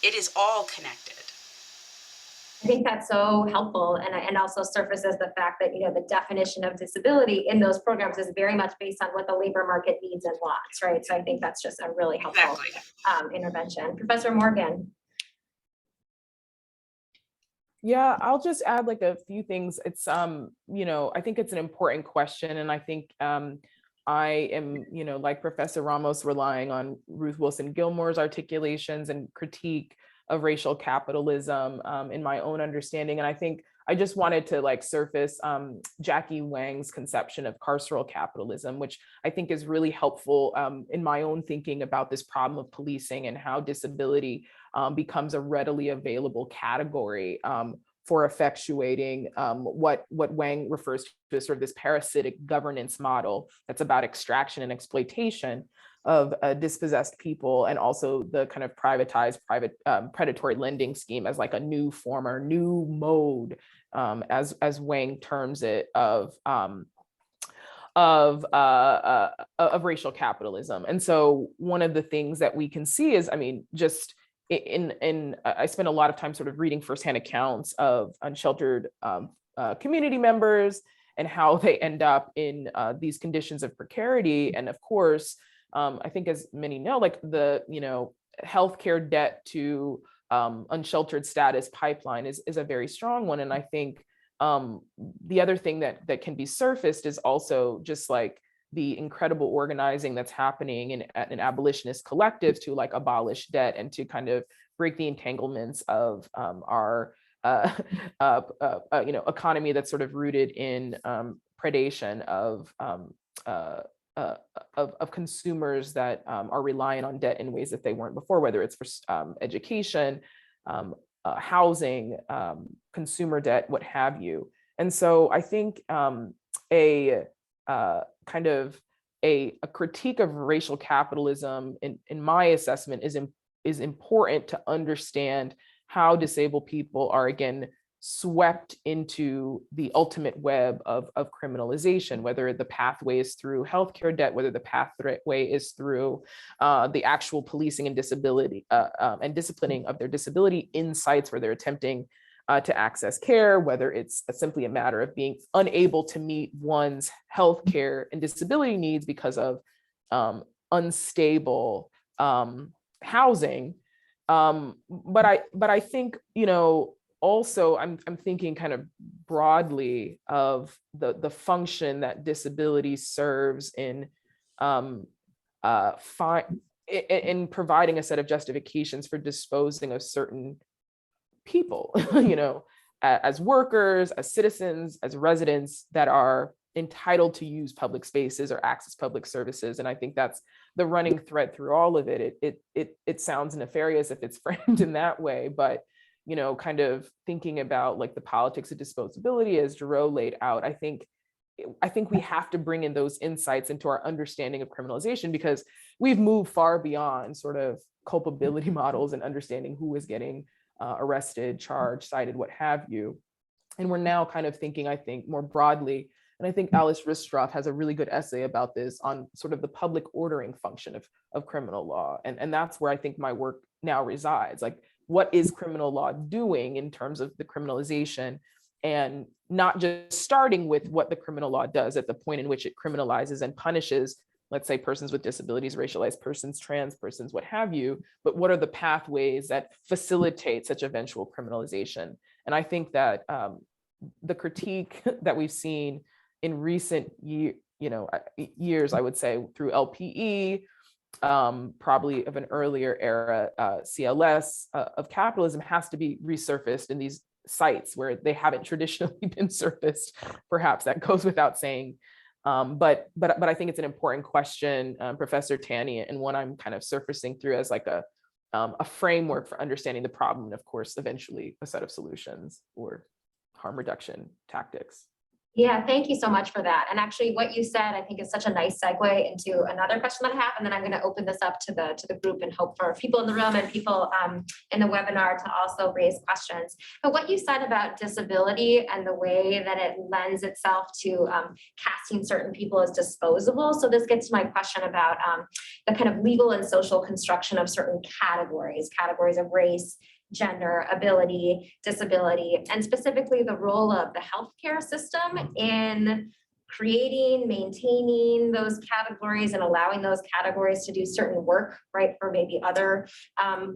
it is all connected. I think that's so helpful, and also surfaces the fact that the definition of disability in those programs is very much based on what the labor market needs and wants, right? So I think that's just a really helpful intervention. Professor Morgan. Yeah, I'll just add like a few things. It's I think it's an important question, and I think I am, like Professor Ramos, relying on Ruth Wilson Gilmore's articulations and critique of racial capitalism in my own understanding. And I think I just wanted to surface Jackie Wang's conception of carceral capitalism, which I think is really helpful in my own thinking about this problem of policing and how disability becomes a readily available category for effectuating what Wang refers to as sort of this parasitic governance model that's about extraction and exploitation of dispossessed people, and also the kind of privatized predatory lending scheme as like a new form or new mode, as Wang terms it, of racial capitalism. And so one of the things that we can see is, just I spent a lot of time sort of reading firsthand accounts of unsheltered community members and how they end up in these conditions of precarity. And of course, I think, as many know, the healthcare debt to unsheltered status pipeline is a very strong one. And I think the other thing that can be surfaced is also just the incredible organizing that's happening in abolitionist collectives to abolish debt and to kind of break the entanglements of our economy that's sort of rooted in predation of consumers that are reliant on debt in ways that they weren't before, whether it's for education, housing, consumer debt, what have you. And so I think a critique of racial capitalism, in my assessment, is important to understand how disabled people are again swept into the ultimate web of criminalization, whether the pathway is through healthcare debt, whether the pathway is through the actual policing and disability and disciplining of their disability in sites where they're attempting to access care, whether it's simply a matter of being unable to meet one's healthcare and disability needs because of unstable housing. But I think, also, I'm thinking kind of broadly of the function that disability serves in providing a set of justifications for disposing of certain people, as workers, as citizens, as residents that are entitled to use public spaces or access public services. And I think that's the running thread through all of it. It sounds nefarious if it's framed in that way, but kind of thinking about like the politics of disposability as Giroux laid out, I think we have to bring in those insights into our understanding of criminalization, because we've moved far beyond sort of culpability models and understanding who is getting arrested, charged, cited, what have you. And we're now kind of thinking, I think, more broadly. And I think Alice Ristroff has a really good essay about this on sort of the public ordering function of criminal law. And that's where I think my work now resides. Like, what is criminal law doing in terms of the criminalization, and not just starting with what the criminal law does at the point in which it criminalizes and punishes, let's say, persons with disabilities, racialized persons, trans persons, what have you, but what are the pathways that facilitate such eventual criminalization? And I think that the critique that we've seen in recent years, I would say through LPE, probably of an earlier era, CLS, of capitalism, has to be resurfaced in these sites where they haven't traditionally been surfaced. Perhaps that goes without saying. But I think it's an important question, Professor Tani, and one I'm kind of surfacing through as like a framework for understanding the problem, and of course, eventually a set of solutions or harm reduction tactics. Yeah, thank you so much for that. And actually what you said, I think, is such a nice segue into another question that I have. And then I'm going to open this up to the group and hope for people in the room and people in the webinar to also raise questions. But what you said about disability and the way that it lends itself to casting certain people as disposable. So this gets to my question about the kind of legal and social construction of certain categories of race, gender, ability, disability, and specifically the role of the healthcare system in creating, maintaining those categories and allowing those categories to do certain work, right, for maybe other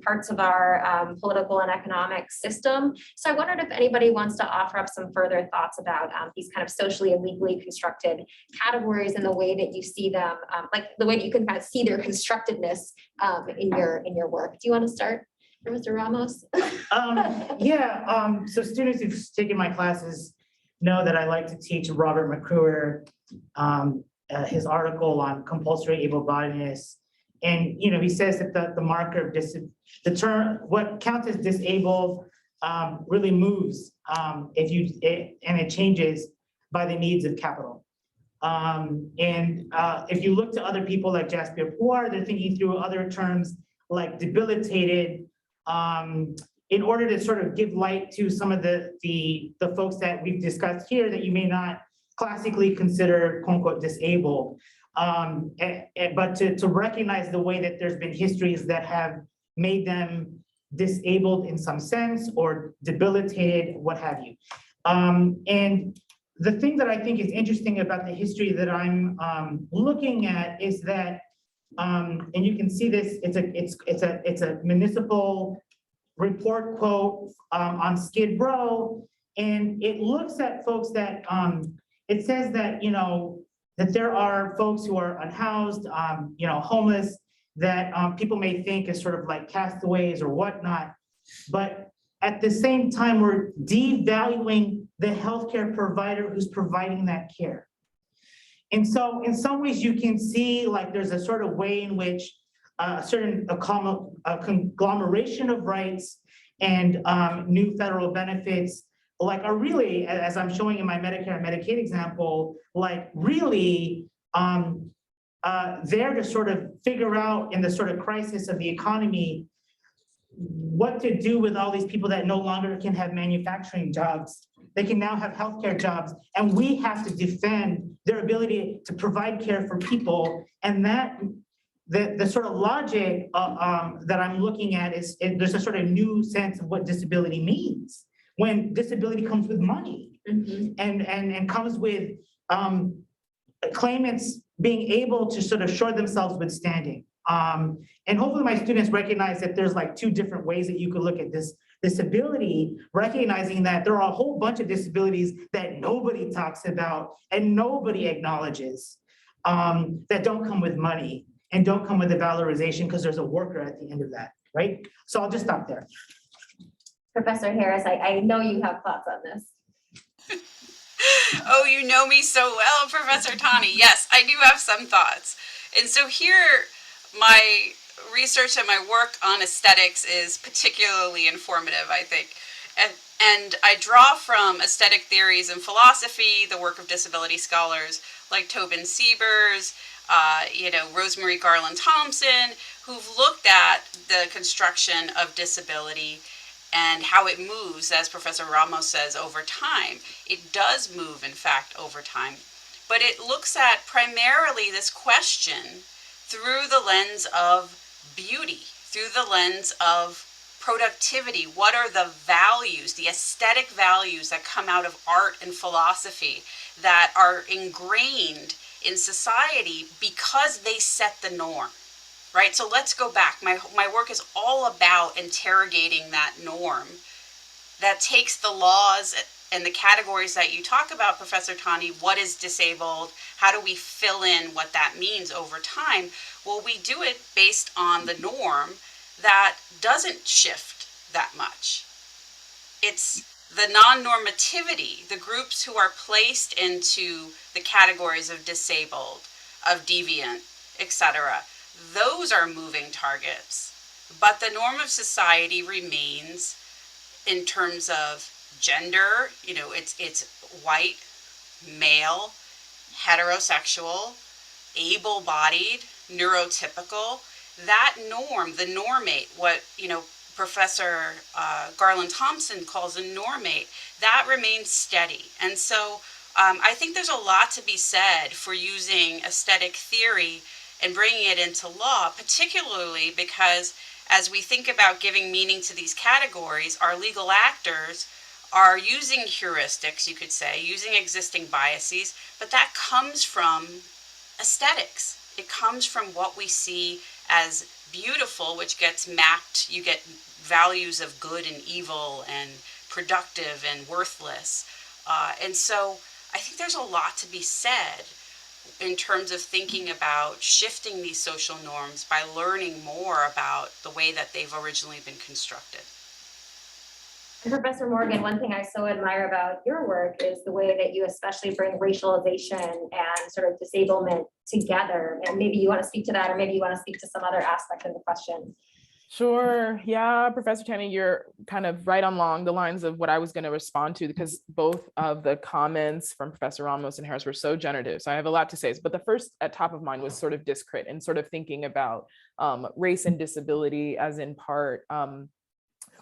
parts of our political and economic system. So I wondered if anybody wants to offer up some further thoughts about these kind of socially and legally constructed categories and the way that you see them, like the way that you can kind of see their constructedness in your work. Do you want to start, Mr. Ramos? So students who've taken my classes know that I like to teach Robert McCruer, his article on compulsory able-bodiedness. And, he says that the marker of the term, what counts as disabled really moves and it changes by the needs of capital. If you look to other people like Jasper Poor, they're thinking through other terms like debilitated, in order to sort of give light to some of the folks that we've discussed here that you may not classically consider quote unquote disabled, but to recognize the way that there's been histories that have made them disabled in some sense or debilitated, what have you. And the thing that I think is interesting about the history that I'm looking at is that, and you can see this, it's a municipal report quote on Skid Row, and it looks at folks that it says that that there are folks who are unhoused, homeless, that people may think is sort of like castaways or whatnot, but at the same time we're devaluing the healthcare provider who's providing that care. And so in some ways you can see like there's a sort of way in which a conglomeration of rights and new federal benefits like are really, as I'm showing in my Medicare and Medicaid example, like really there to sort of figure out in the sort of crisis of the economy what to do with all these people that no longer can have manufacturing jobs. They can now have healthcare jobs, and we have to defend their ability to provide care for people. And that the sort of logic that I'm looking at is there's a sort of new sense of what disability means when disability comes with money, and comes with claimants being able to sort of shore themselves with standing. And hopefully my students recognize that there's like two different ways that you could look at this disability, recognizing that there are a whole bunch of disabilities that nobody talks about and nobody acknowledges, that don't come with money and don't come with the valorization because there's a worker at the end of that, right? So I'll just stop there. Professor Harris, I know you have thoughts on this. Oh, you know me so well, Professor Tani. Yes, I do have some thoughts. And so here, my research and my work on aesthetics is particularly informative, I think. And I draw from aesthetic theories in philosophy, the work of disability scholars like Tobin Siebers, Rosemary Garland Thompson, who've looked at the construction of disability and how it moves, as Professor Ramos says, over time. It does move, in fact, over time. But it looks at primarily this question through the lens of beauty, through the lens of productivity. What are the values, the aesthetic values that come out of art and philosophy that are ingrained in society because they set the norm, right? So let's go back. My work is all about interrogating that norm that takes the laws and the categories that you talk about, Professor Tani. What is disabled? How do we fill in what that means over time? Well, we do it based on the norm that doesn't shift that much. It's the non-normativity, the groups who are placed into the categories of disabled, of deviant, etc. Those are moving targets. But the norm of society remains in terms of gender, it's white, male, heterosexual, able-bodied, neurotypical. That norm, the normate, what Professor Garland Thompson calls a normate, that remains steady. And so I think there's a lot to be said for using aesthetic theory and bringing it into law, particularly because as we think about giving meaning to these categories, our legal actors are using heuristics, you could say, using existing biases, but that comes from aesthetics. It comes from what we see as beautiful, which gets mapped. You get values of good and evil and productive and worthless. And so I think there's a lot to be said in terms of thinking about shifting these social norms by learning more about the way that they've originally been constructed. And Professor Morgan, one thing I so admire about your work is the way that you especially bring racialization and sort of disablement together. And maybe you want to speak to that, or maybe you want to speak to some other aspect of the question. Sure. Yeah, Professor Tani, you're kind of right along the lines of what I was going to respond to, because both of the comments from Professor Ramos and Harris were so generative. So I have a lot to say. But the first at top of mind was sort of discrit and sort of thinking about race and disability as in part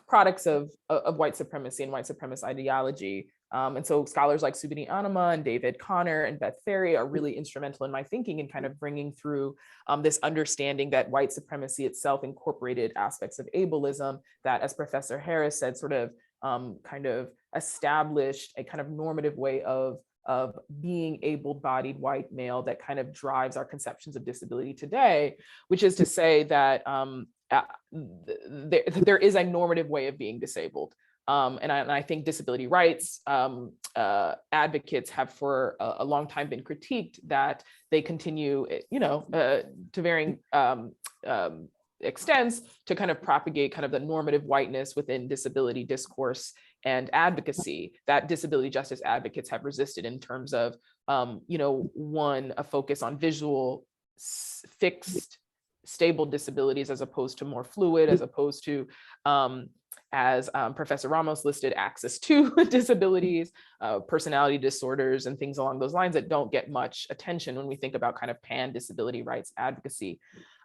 products of white supremacy and white supremacist ideology. And so scholars like Subini Anima and David Connor and Beth Ferry are really instrumental in my thinking in kind of bringing through this understanding that white supremacy itself incorporated aspects of ableism that, as Professor Harris said, sort of kind of established a kind of normative way of being able-bodied white male that kind of drives our conceptions of disability today, which is to say that there is a normative way of being disabled. And I think disability rights advocates have for a long time been critiqued that they continue, to varying extents to kind of propagate kind of the normative whiteness within disability discourse and advocacy that disability justice advocates have resisted in terms of, one, a focus on visual, fixed, stable disabilities as opposed to more fluid, as opposed to, as Professor Ramos listed, access to disabilities, personality disorders, and things along those lines that don't get much attention when we think about kind of pan disability rights advocacy.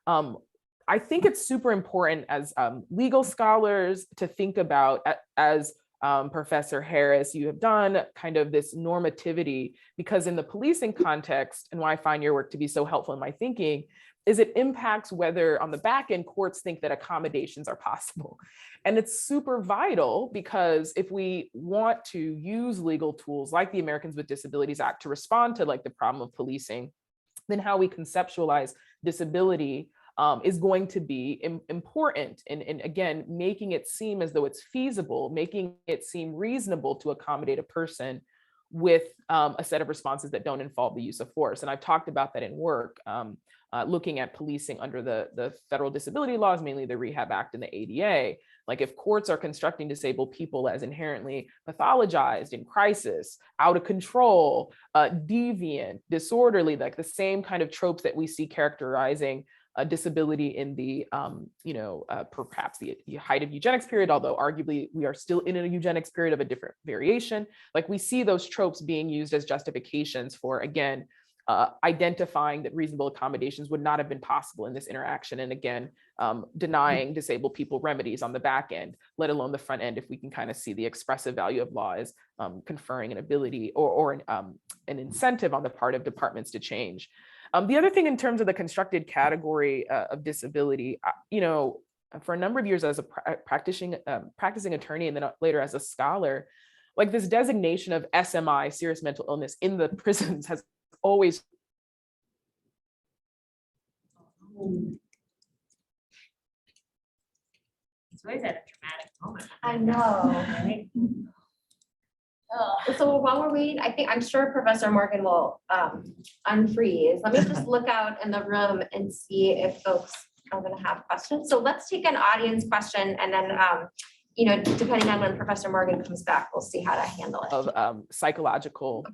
I think it's super important as legal scholars to think about, as Professor Harris, you have done kind of this normativity, because in the policing context, and why I find your work to be so helpful in my thinking, is it impacts whether on the back end courts think that accommodations are possible. And it's super vital, because if we want to use legal tools like the Americans with Disabilities Act to respond to like the problem of policing, then how we conceptualize disability is going to be important. And again, making it seem as though it's feasible, making it seem reasonable to accommodate a person with a set of responses that don't involve the use of force. And I've talked about that in work, looking at policing under the federal disability laws, mainly the Rehab Act and the ADA. Like if courts are constructing disabled people as inherently pathologized, in crisis, out of control, deviant, disorderly, like the same kind of tropes that we see characterizing disability in the, perhaps the height of eugenics period, although arguably we are still in a eugenics period of a different variation. Like we see those tropes being used as justifications for, again, identifying that reasonable accommodations would not have been possible in this interaction. And again, denying disabled people remedies on the back end, let alone the front end, if we can kind of see the expressive value of law as conferring an ability or an incentive on the part of departments to change. The other thing in terms of the constructed category of disability, for a number of years as a practicing attorney and then later as a scholar, like this designation of SMI, serious mental illness, in the prisons has always It's always at a dramatic moment. I know. Right? So while we're waiting, I'm sure Professor Morgan will unfreeze. Let me just look out in the room and see if folks are going to have questions. So let's take an audience question, and then depending on when Professor Morgan comes back, we'll see how to handle it. of psychological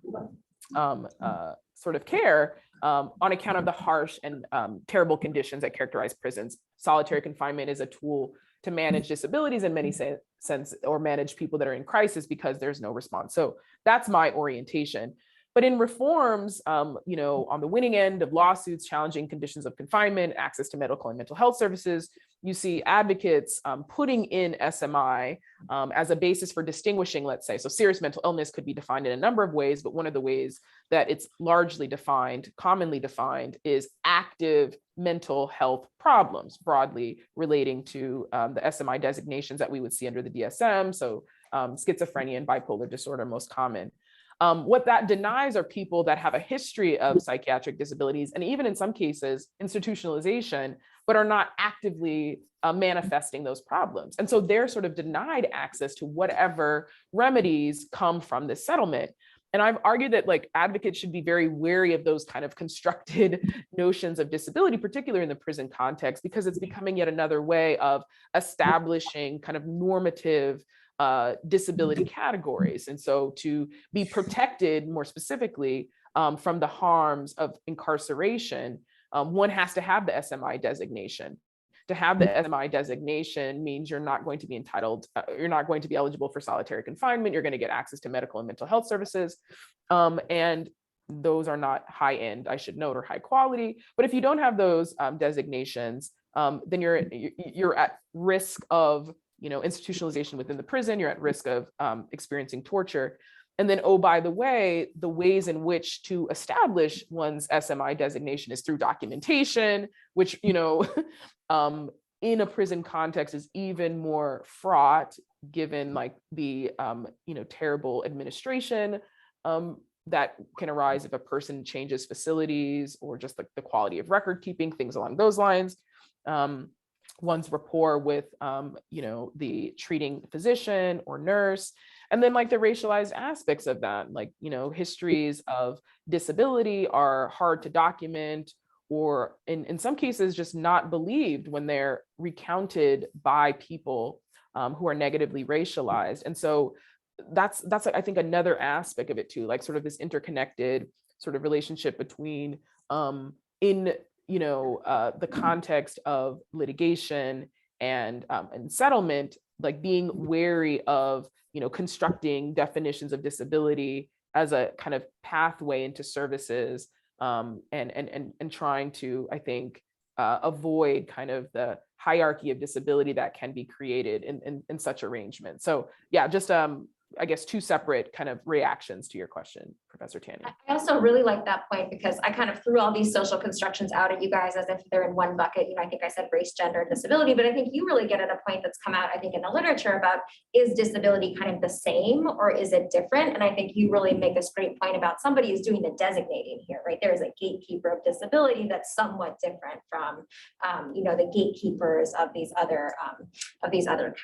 sort of care on account of the harsh and terrible conditions that characterize prisons. Solitary confinement is a tool to manage disabilities in many sense, or manage people that are in crisis because there's no response. So that's my orientation. But in reforms, on the winning end of lawsuits challenging conditions of confinement, access to medical and mental health services, you see advocates putting in SMI as a basis for distinguishing, let's say, so serious mental illness could be defined in a number of ways, but one of the ways that it's largely defined, commonly defined, is active mental health problems, broadly relating to the SMI designations that we would see under the DSM. So schizophrenia and bipolar disorder, most common. What that denies are people that have a history of psychiatric disabilities, and even in some cases, institutionalization, but are not actively manifesting those problems. And so they're sort of denied access to whatever remedies come from this settlement. And I've argued that like advocates should be very wary of those kind of constructed notions of disability, particularly in the prison context, because it's becoming yet another way of establishing kind of normative disability categories. And so to be protected more specifically from the harms of incarceration, one has to have the SMI designation. To have the SMI designation means you're not going to be entitled, you're not going to be eligible for solitary confinement, you're going to get access to medical and mental health services. And those are not high end, I should note, or high quality. But if you don't have those designations, then you're at risk of institutionalization within the prison, you're at risk of experiencing torture. And then, oh, by the way, the ways in which to establish one's SMI designation is through documentation, which, in a prison context is even more fraught given like the, terrible administration that can arise if a person changes facilities, or just like the quality of record keeping, things along those lines. One's rapport with, the treating physician or nurse, and then like the racialized aspects of that, like, histories of disability are hard to document, or in some cases just not believed when they're recounted by people who are negatively racialized. And so that's I think another aspect of it too, like sort of this interconnected sort of relationship between the context of litigation and settlement, like being wary of, constructing definitions of disability as a kind of pathway into services, and trying to, I think, avoid kind of the hierarchy of disability that can be created in such arrangements. So yeah, just I guess two separate kind of reactions to your question, Professor Tani. I also really like that point, because I kind of threw all these social constructions out at you guys as if they're in one bucket. I think I said race, gender, and disability, but I think you really get at a point that's come out, I think, in the literature about, is disability kind of the same or is it different? And I think you really make this great point about somebody is doing the designating here, right? There is a gatekeeper of disability that's somewhat different from, the gatekeepers of these other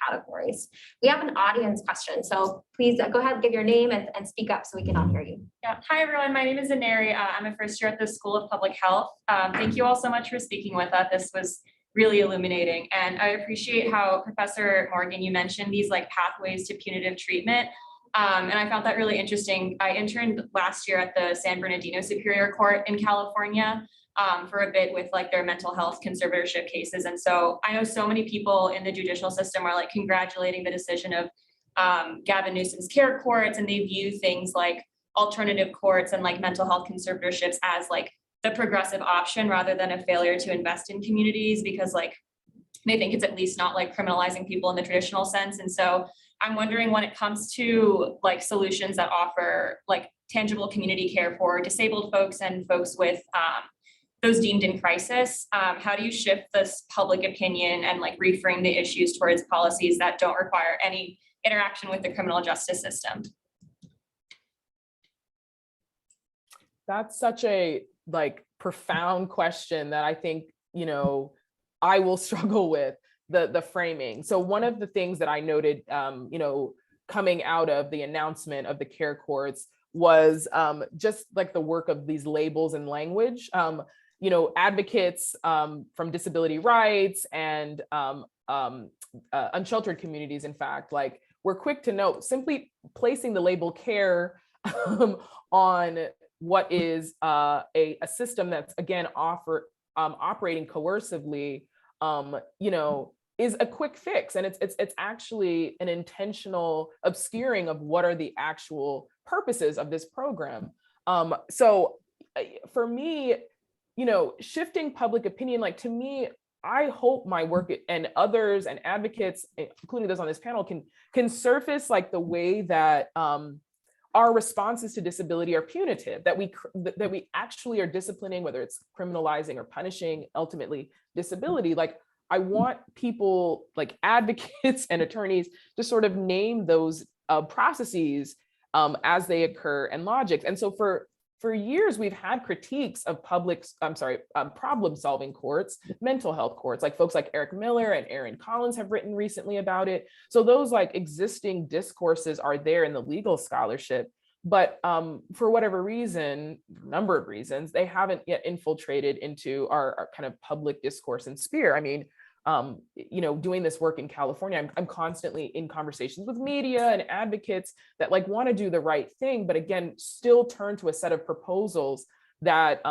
categories. We have an audience question, so please go ahead, give your name and speak up so we can all hear you. Yeah. Hi, everyone. My name is Aneri. I'm a first year at the School of Public Health. Thank you all so much for speaking with us. This was really illuminating. And I appreciate how, Professor Morgan, you mentioned these like pathways to punitive treatment. And I found that really interesting. I interned last year at the San Bernardino Superior Court in California. for a bit with like their mental health conservatorship cases. And so I know so many people in the judicial system are like congratulating the decision of Gavin Newsom's care courts, and they view things like alternative courts and like mental health conservatorships as like the progressive option rather than a failure to invest in communities, because like they think it's at least not like criminalizing people in the traditional sense. And so I'm wondering, when it comes to like solutions that offer like tangible community care for disabled folks and folks with those deemed in crisis, how do you shift this public opinion and like reframe the issues towards policies that don't require any interaction with the criminal justice system? That's such a like profound question that I think, I will struggle with the framing. So one of the things that I noted, coming out of the announcement of the care courts was just like the work of these labels and language. Advocates from disability rights and unsheltered communities, in fact, like we're quick to note simply placing the label care on what is a system that's again operating coercively, is a quick fix, and it's actually an intentional obscuring of what are the actual purposes of this program. So for me, shifting public opinion, like to me, I hope my work and others and advocates, including those on this panel, can surface like the way that our responses to disability are punitive, that we actually are disciplining, whether it's criminalizing or punishing ultimately disability. Like I want people like advocates and attorneys to sort of name those processes as they occur and logics. And so for years, we've had critiques of problem-solving courts, mental health courts, like folks like Eric Miller and Aaron Collins have written recently about it. So those like existing discourses are there in the legal scholarship, but for whatever reason, number of reasons, they haven't yet infiltrated into our kind of public discourse and sphere. I mean, doing this work in California, I'm constantly in conversations with media and advocates that like want to do the right thing, but again, still turn to a set of proposals that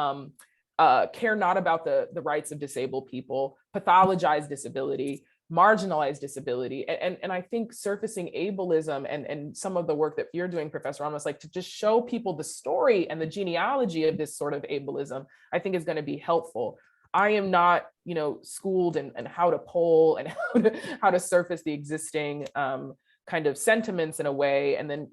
care not about the rights of disabled people, pathologize disability, marginalize disability. And I think surfacing ableism and some of the work that you're doing, Professor, almost like to just show people the story and the genealogy of this sort of ableism, I think is going to be helpful. I am not, schooled in how to poll and how to surface the existing kind of sentiments in a way, and then,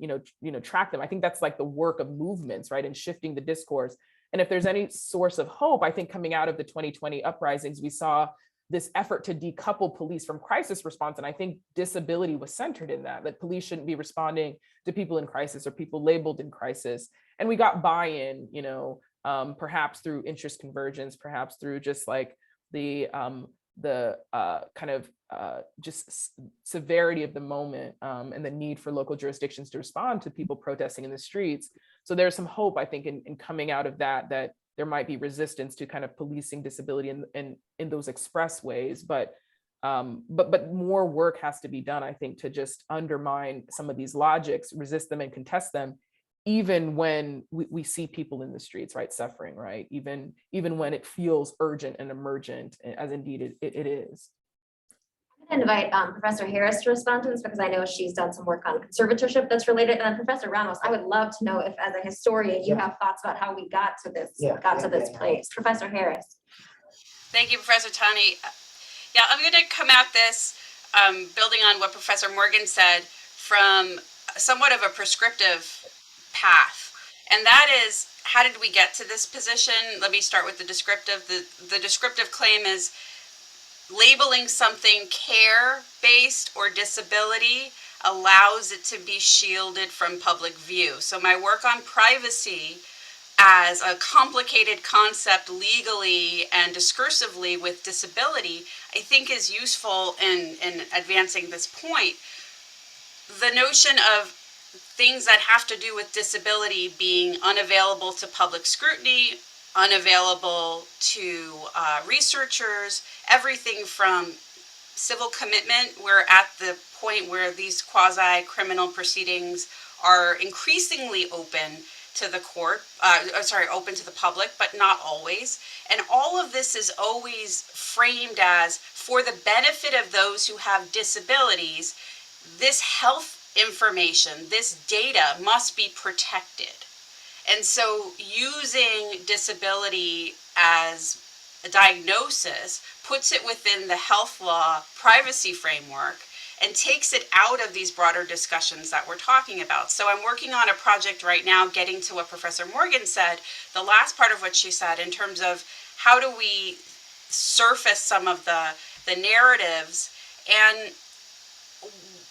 track them. I think that's like the work of movements, right? And shifting the discourse. And if there's any source of hope, I think coming out of the 2020 uprisings, we saw this effort to decouple police from crisis response. And I think disability was centered in that police shouldn't be responding to people in crisis or people labeled in crisis. And we got buy-in, perhaps through interest convergence, perhaps through just like the kind of just severity of the moment and the need for local jurisdictions to respond to people protesting in the streets. So there's some hope, I think, in coming out of that there might be resistance to kind of policing disability in those express ways, but more work has to be done, I think, to just undermine some of these logics, resist them and contest them, even when we see people in the streets, right, suffering, right, even when it feels urgent and emergent, as indeed it is. I'm going to invite Professor Harris to respond to this, because I know she's done some work on conservatorship that's related. And then Professor Ramos, I would love to know if, as a historian, you have thoughts about how we got to this, place. Professor Harris. Thank you, Professor Tani. Yeah, I'm going to come at this building on what Professor Morgan said from somewhat of a prescriptive path. And that is, how did we get to this position? Let me start with the descriptive. The descriptive claim is labeling something care-based or disability allows it to be shielded from public view. So my work on privacy as a complicated concept legally and discursively with disability, I think is useful in advancing this point. The notion of things that have to do with disability being unavailable to public scrutiny, unavailable to researchers, everything from civil commitment. We're at the point where these quasi-criminal proceedings are increasingly open to the court, open to the public, but not always. And all of this is always framed as, for the benefit of those who have disabilities, this health information, this data must be protected. And so using disability as a diagnosis puts it within the health law privacy framework and takes it out of these broader discussions that we're talking about. So I'm working on a project right now, getting to what Professor Morgan said, the last part of what she said, in terms of how do we surface some of the narratives. And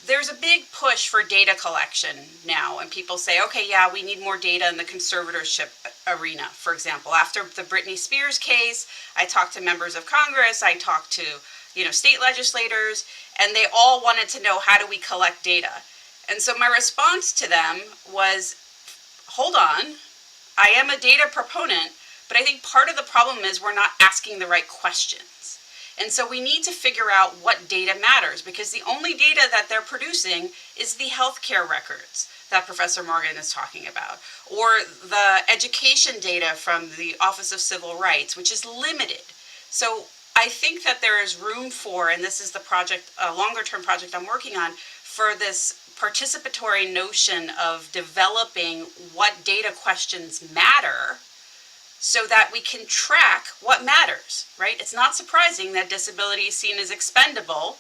there's a big push for data collection now, and people say, okay, yeah, we need more data in the conservatorship arena. For example, after the Britney Spears case, I talked to members of Congress, I talked to state legislators, and they all wanted to know, how do we collect data? And so my response to them was, hold on, I am a data proponent, but I think part of the problem is we're not asking the right questions. And so we need to figure out what data matters, because the only data that they're producing is the healthcare records that Professor Morgan is talking about, or the education data from the Office of Civil Rights, which is limited. So I think that there is room for, and this is the project, a longer term project I'm working on, for this participatory notion of developing what data questions matter, so that we can track what matters, right? It's not surprising that disability is seen as expendable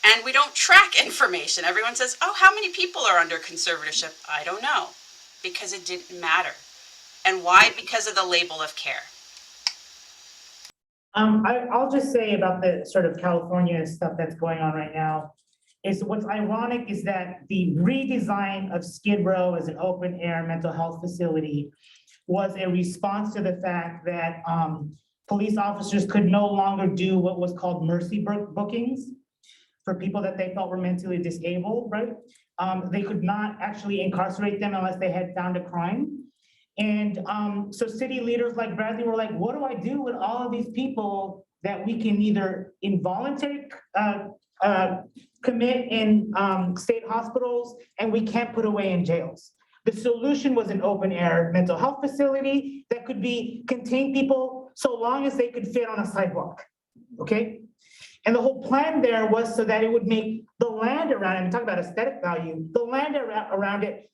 and we don't track information. Everyone says, oh, how many people are under conservatorship? I don't know, because it didn't matter. And why? Because of the label of care. I'll just say about the sort of California stuff that's going on right now is, what's ironic is that the redesign of Skid Row as an open air mental health facility was a response to the fact that police officers could no longer do what was called mercy bookings for people that they felt were mentally disabled, right? They could not actually incarcerate them unless they had found a crime. And so city leaders like Bradley were like, what do I do with all of these people that we can either involuntarily commit in state hospitals and we can't put away in jails? The solution was an open air mental health facility that could contain people so long as they could fit on a sidewalk, okay? And the whole plan there was so that it would make the land around it, and talk about aesthetic value, the land around it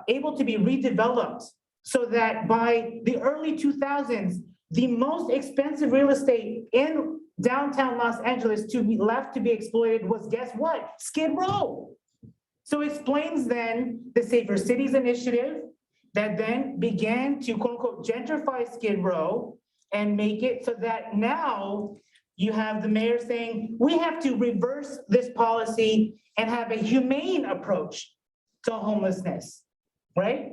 able to be redeveloped, so that by the early 2000s, the most expensive real estate in downtown Los Angeles to be left to be exploited was, guess what? Skid Row. So it explains then the Safer Cities initiative that then began to quote unquote gentrify Skid Row and make it so that now you have the mayor saying, we have to reverse this policy and have a humane approach to homelessness, right?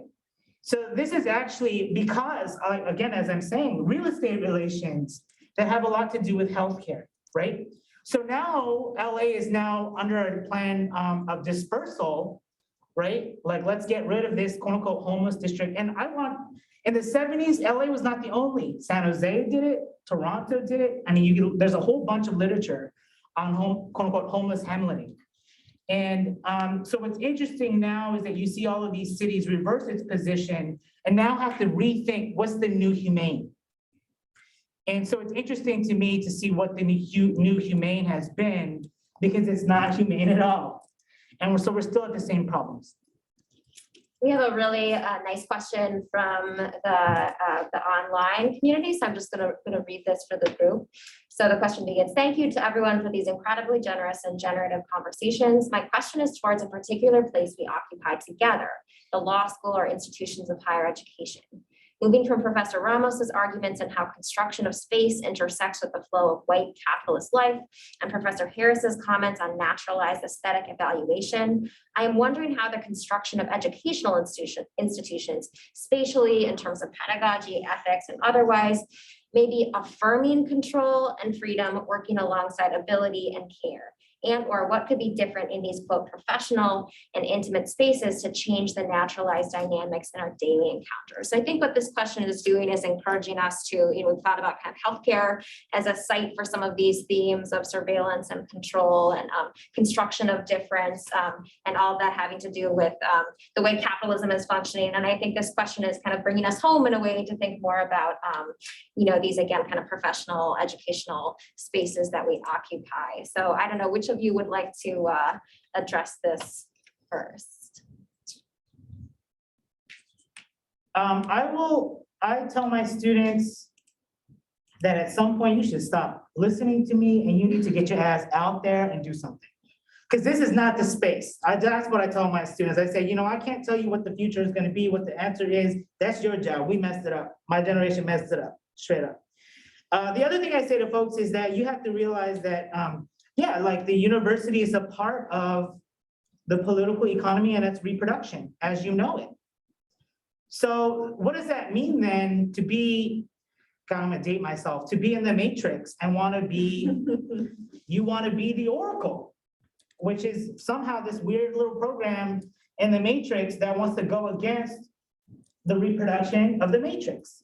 So this is actually because, again, as I'm saying, real estate relations that have a lot to do with healthcare, right? So now LA is now under a plan of dispersal, right? Like, let's get rid of this quote unquote homeless district. And in the 70s, LA was not the only. San Jose did it, Toronto did it. I mean, there's a whole bunch of literature on quote unquote homeless hamleting. And so what's interesting now is that you see all of these cities reverse its position and now have to rethink what's the new humane. And so it's interesting to me to see what the new humane has been, because it's not humane at all. And we're still at the same problems. We have a really nice question from the online community. So I'm just gonna read this for the group. So the question begins, thank you to everyone for these incredibly generous and generative conversations. My question is towards a particular place we occupy together, the law school or institutions of higher education. Moving from Professor Ramos's arguments and how construction of space intersects with the flow of white capitalist life, and Professor Harris's comments on naturalized aesthetic evaluation, I am wondering how the construction of educational institutions, spatially in terms of pedagogy, ethics, and otherwise, may be affirming control and freedom, working alongside ability and care. and or what could be different in these quote professional and intimate spaces to change the naturalized dynamics in our daily encounters. So I think what this question is doing is encouraging us to, we've thought about kind of healthcare as a site for some of these themes of surveillance and control and construction of difference and all that having to do with the way capitalism is functioning. And I think this question is kind of bringing us home in a way to think more about, these again, kind of professional, educational spaces that we occupy. So I don't know, which of you would like to address this first? I tell my students that at some point you should stop listening to me and you need to get your ass out there and do something. Because this is not the space. That's what I tell my students. I say, I can't tell you what the future is going to be, what the answer is. That's your job. We messed it up. My generation messed it up, straight up. The other thing I say to folks is that you have to realize that, like the university is a part of the political economy and its reproduction, as you know it. So what does that mean then to be, God, I'm gonna date myself, to be in the matrix and you wanna be the oracle, which is somehow this weird little program in the matrix that wants to go against the reproduction of the matrix.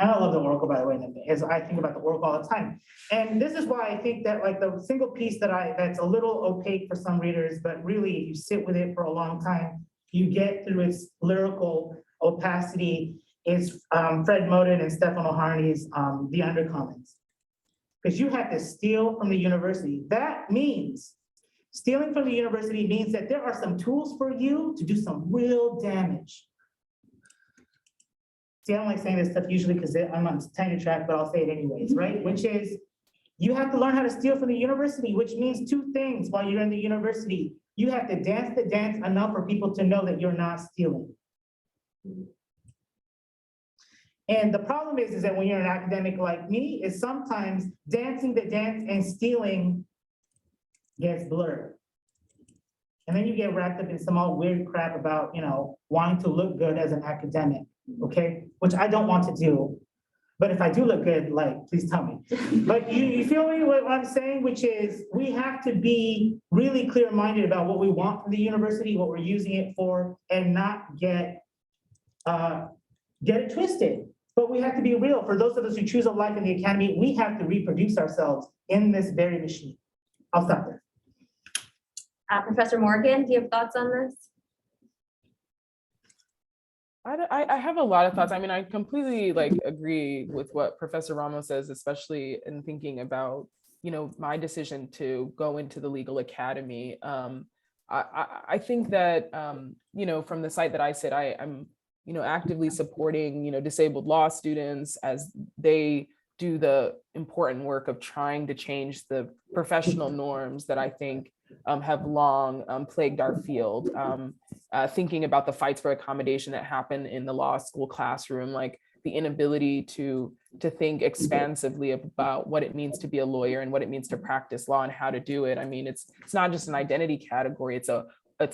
And I love the oracle, by the way, as I think about the oracle all the time. And this is why I think that like the single piece that's a little opaque for some readers, but really you sit with it for a long time, you get through its lyrical opacity is Fred Moten and Stefan O'Harney's The Undercommons. Because you have to steal from the university. That means stealing from the university means that there are some tools for you to do some real damage. See, I don't like saying this stuff usually because I'm on tenure track, but I'll say it anyways, right? Which is, you have to learn how to steal from the university, which means two things while you're in the university. You have to dance the dance enough for people to know that you're not stealing. And the problem is that when you're an academic like me, is sometimes dancing the dance and stealing gets blurred. And then you get wrapped up in some all weird crap about, wanting to look good as an academic, okay? Which I don't want to do. But if I do look good, please tell me. But you feel me what I'm saying, which is we have to be really clear-minded about what we want from the university, what we're using it for, and not get it twisted. But we have to be real. For those of us who choose a life in the academy, we have to reproduce ourselves in this very machine. I'll stop there. Professor Morgan, do you have thoughts on this? I have a lot of thoughts. I mean, I completely agree with what Professor Ramos says, especially in thinking about, my decision to go into the legal academy. I think that, from the site that I sit, I'm actively supporting, disabled law students as they do the important work of trying to change the professional norms that I think have long plagued our field. Thinking about the fights for accommodation that happen in the law school classroom, like the inability to think expansively about what it means to be a lawyer and what it means to practice law and how to do it. I mean, it's not just an identity category, it's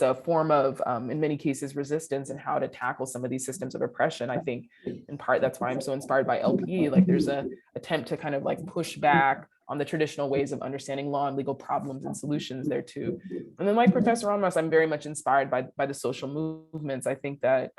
a form of, in many cases, resistance and how to tackle some of these systems of oppression. I think in part, that's why I'm so inspired by LPE. There's an attempt to kind of push back on the traditional ways of understanding law and legal problems and solutions there too. And then like Professor Ramos, I'm very much inspired by the social movements. I think that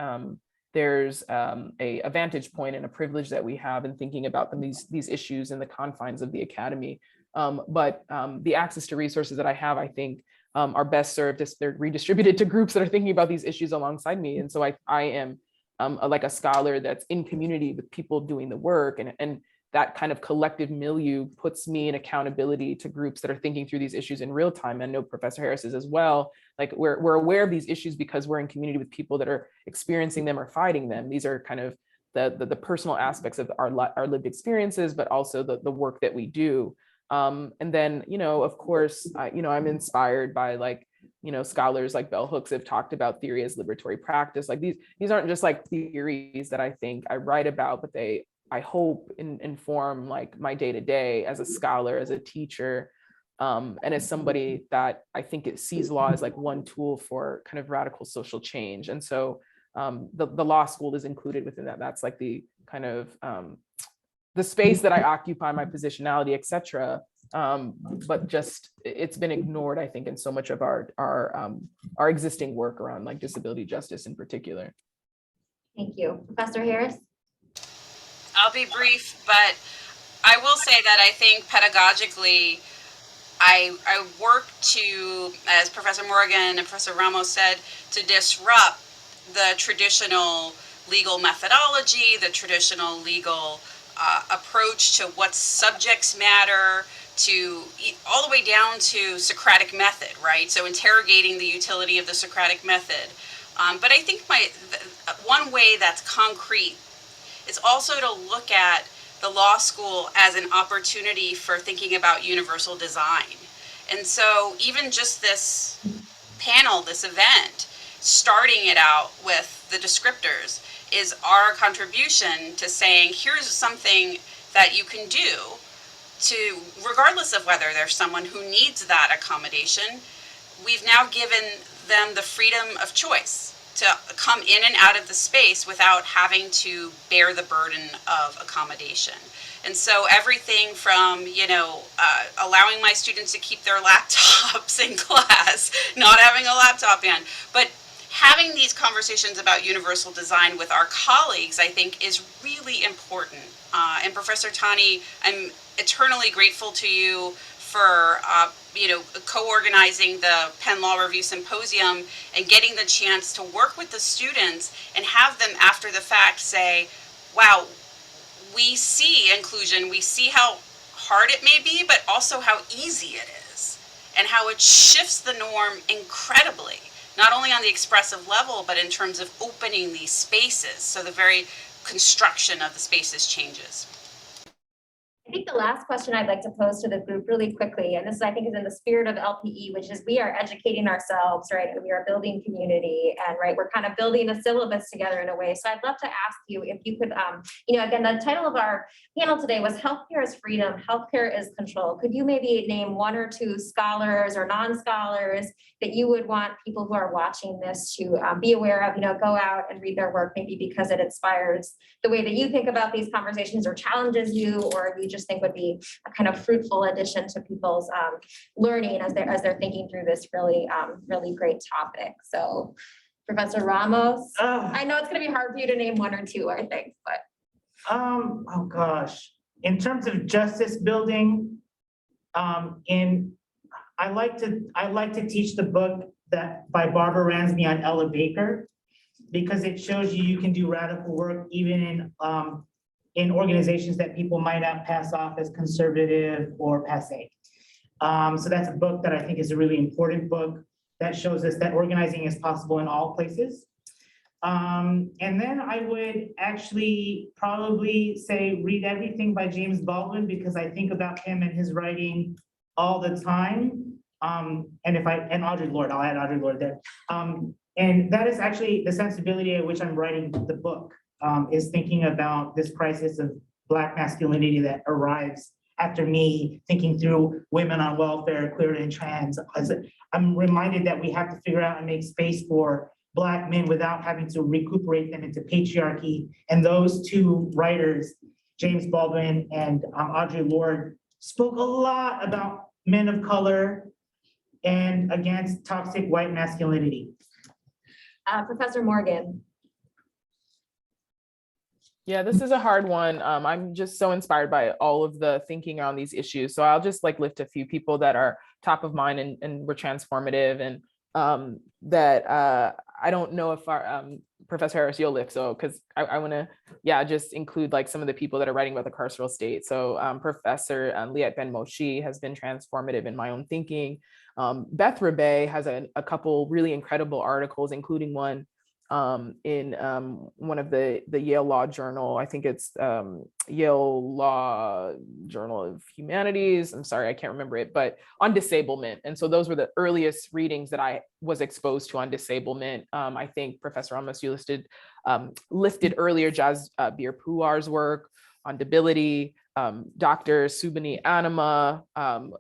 there's a vantage point and a privilege that we have in thinking about these issues in the confines of the academy. But the access to resources that I have, I think, are best served if they're redistributed to groups that are thinking about these issues alongside me. And so I am like a scholar that's in community with people doing the work, and that kind of collective milieu puts me in accountability to groups that are thinking through these issues in real time. And I know Professor Harris is as well. We're aware of these issues because we're in community with people that are experiencing them or fighting them. These are kind of the personal aspects of our lived experiences, but also the work that we do. And then, of course, I'm inspired by scholars like bell hooks have talked about theory as liberatory practice. These aren't just theories that I think I write about, but I hope inform my day-to-day as a scholar, as a teacher, and as somebody that I think it sees law as one tool for kind of radical social change. And so the law school is included within that. That's the kind of the space that I occupy, my positionality, et cetera. but just it's been ignored, I think, in so much of our existing work around like disability justice in particular. Thank you. Professor Harris? I'll be brief, but I will say that I think pedagogically, I work to, as Professor Morgan and Professor Ramos said, to disrupt the traditional legal methodology, the traditional legal approach to what subjects matter, to all the way down to Socratic method, right? So interrogating the utility of the Socratic method. But I think one way that's concrete is also to look at the law school as an opportunity for thinking about universal design. And so even just this panel, this event, starting it out with the descriptors is our contribution to saying, here's something that you can do to, regardless of whether there's someone who needs that accommodation, we've now given them the freedom of choice to come in and out of the space without having to bear the burden of accommodation. And so everything from, allowing my students to keep their laptops in class, not having a laptop in, but having these conversations about universal design with our colleagues, I think, is really important. And Professor Tani, I'm eternally grateful to you for co-organizing the Penn Law Review Symposium and getting the chance to work with the students and have them after the fact say, wow, we see inclusion, we see how hard it may be, but also how easy it is and how it shifts the norm incredibly, not only on the expressive level, but in terms of opening these spaces. So the very construction of the spaces changes. I think the last question I'd like to pose to the group really quickly, and this I think is in the spirit of LPE, which is we are educating ourselves, right? And we are building community, and right, we're kind of building a syllabus together in a way. So I'd love to ask you if you could, again, the title of our panel today was Healthcare is Freedom, Healthcare is Control. Could you maybe name one or two scholars or non-scholars that you would want people who are watching this to be aware of, go out and read their work, maybe because it inspires the way that you think about these conversations or challenges you, or you just think would be a kind of fruitful addition to people's learning as they're thinking through this really great topic. So Professor Ramos, I know it's going to be hard for you to name one or two, I think, but. Oh gosh, in terms of justice building, I like to teach the book that by Barbara Ransby on Ella Baker, because it shows you can do radical work even in organizations that people might not pass off as conservative or passé. So that's a book that I think is a really important book that shows us that organizing is possible in all places. And then I would actually probably say read everything by James Baldwin, because I think about him and his writing all the time. And Audre Lorde, I'll add Audre Lorde there. And that is actually the sensibility at which I'm writing the book, is thinking about this crisis of Black masculinity that arrives after me thinking through women on welfare, queer and trans. I'm reminded that we have to figure out and make space for Black men without having to recuperate them into patriarchy. And those two writers, James Baldwin and Audre Lorde, spoke a lot about men of color and against toxic white masculinity. Professor Morgan. Yeah, this is a hard one. I'm just so inspired by all of the thinking on these issues. So I'll just lift a few people that are top of mind and were transformative, and that I don't know if our Professor Harris, you'll lift, so because I want to, just include some of the people that are writing about the carceral state. So Professor Liat Ben-Moshe has been transformative in my own thinking. Beth Rabe has a couple really incredible articles, including one in one of the Yale Law Journal. I think it's Yale Law Journal of Humanities. I'm sorry, I can't remember it, but on disablement. And so those were the earliest readings that I was exposed to on disablement. I think Professor Ramos, you lifted earlier Jasbir Puar's work on debility. Dr. Subani Anima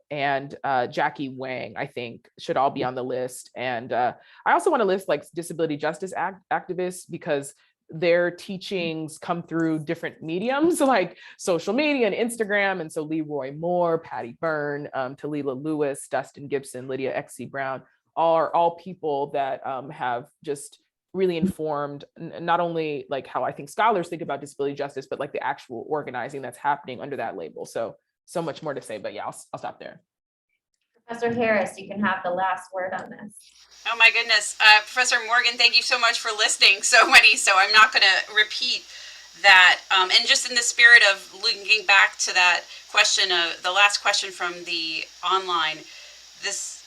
and Jackie Wang, I think, should all be on the list. And I also want to list disability justice activists, because their teachings come through different mediums like social media and Instagram. And so Leroy Moore, Patty Byrne, Talila Lewis, Dustin Gibson, Lydia X.C. Brown are all people that have just really informed not only like how I think scholars think about disability justice, but like the actual organizing that's happening under that label. So much more to say, but yeah, I'll stop there. Professor Harris, you can have the last word on this. Oh my goodness. Professor Morgan, thank you so much for listing so many. So I'm not going to repeat that. And just in the spirit of linking back to that question, the last question from the online, this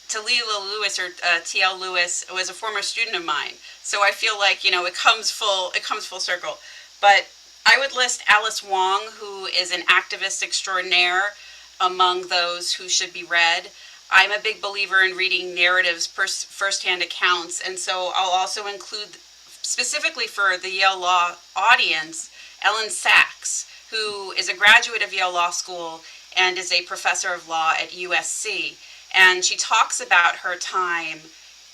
Talila Lewis or TL Lewis was a former student of mine. So I feel like, you know, it comes full circle. But I would list Alice Wong, who is an activist extraordinaire among those who should be read. I'm a big believer in reading narratives, firsthand accounts, and so I'll also include, specifically for the Yale Law audience, Ellen Sachs, who is a graduate of Yale Law School and is a professor of law at USC. And she talks about her time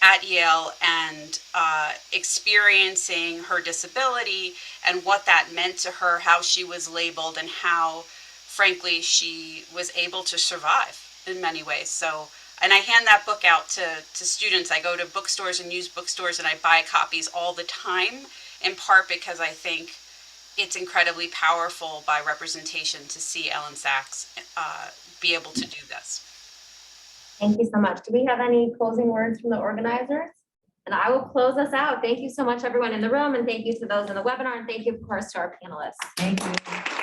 at Yale and experiencing her disability and what that meant to her, how she was labeled, and how, frankly, she was able to survive in many ways. So, and I hand that book out to students. I go to bookstores and used bookstores and I buy copies all the time, in part because I think it's incredibly powerful by representation to see Ellen Sachs be able to do this. Thank you so much. Do we have any closing words from the organizers? And I will close us out. Thank you so much, everyone in the room, and thank you to those in the webinar, and thank you, of course, to our panelists. Thank you.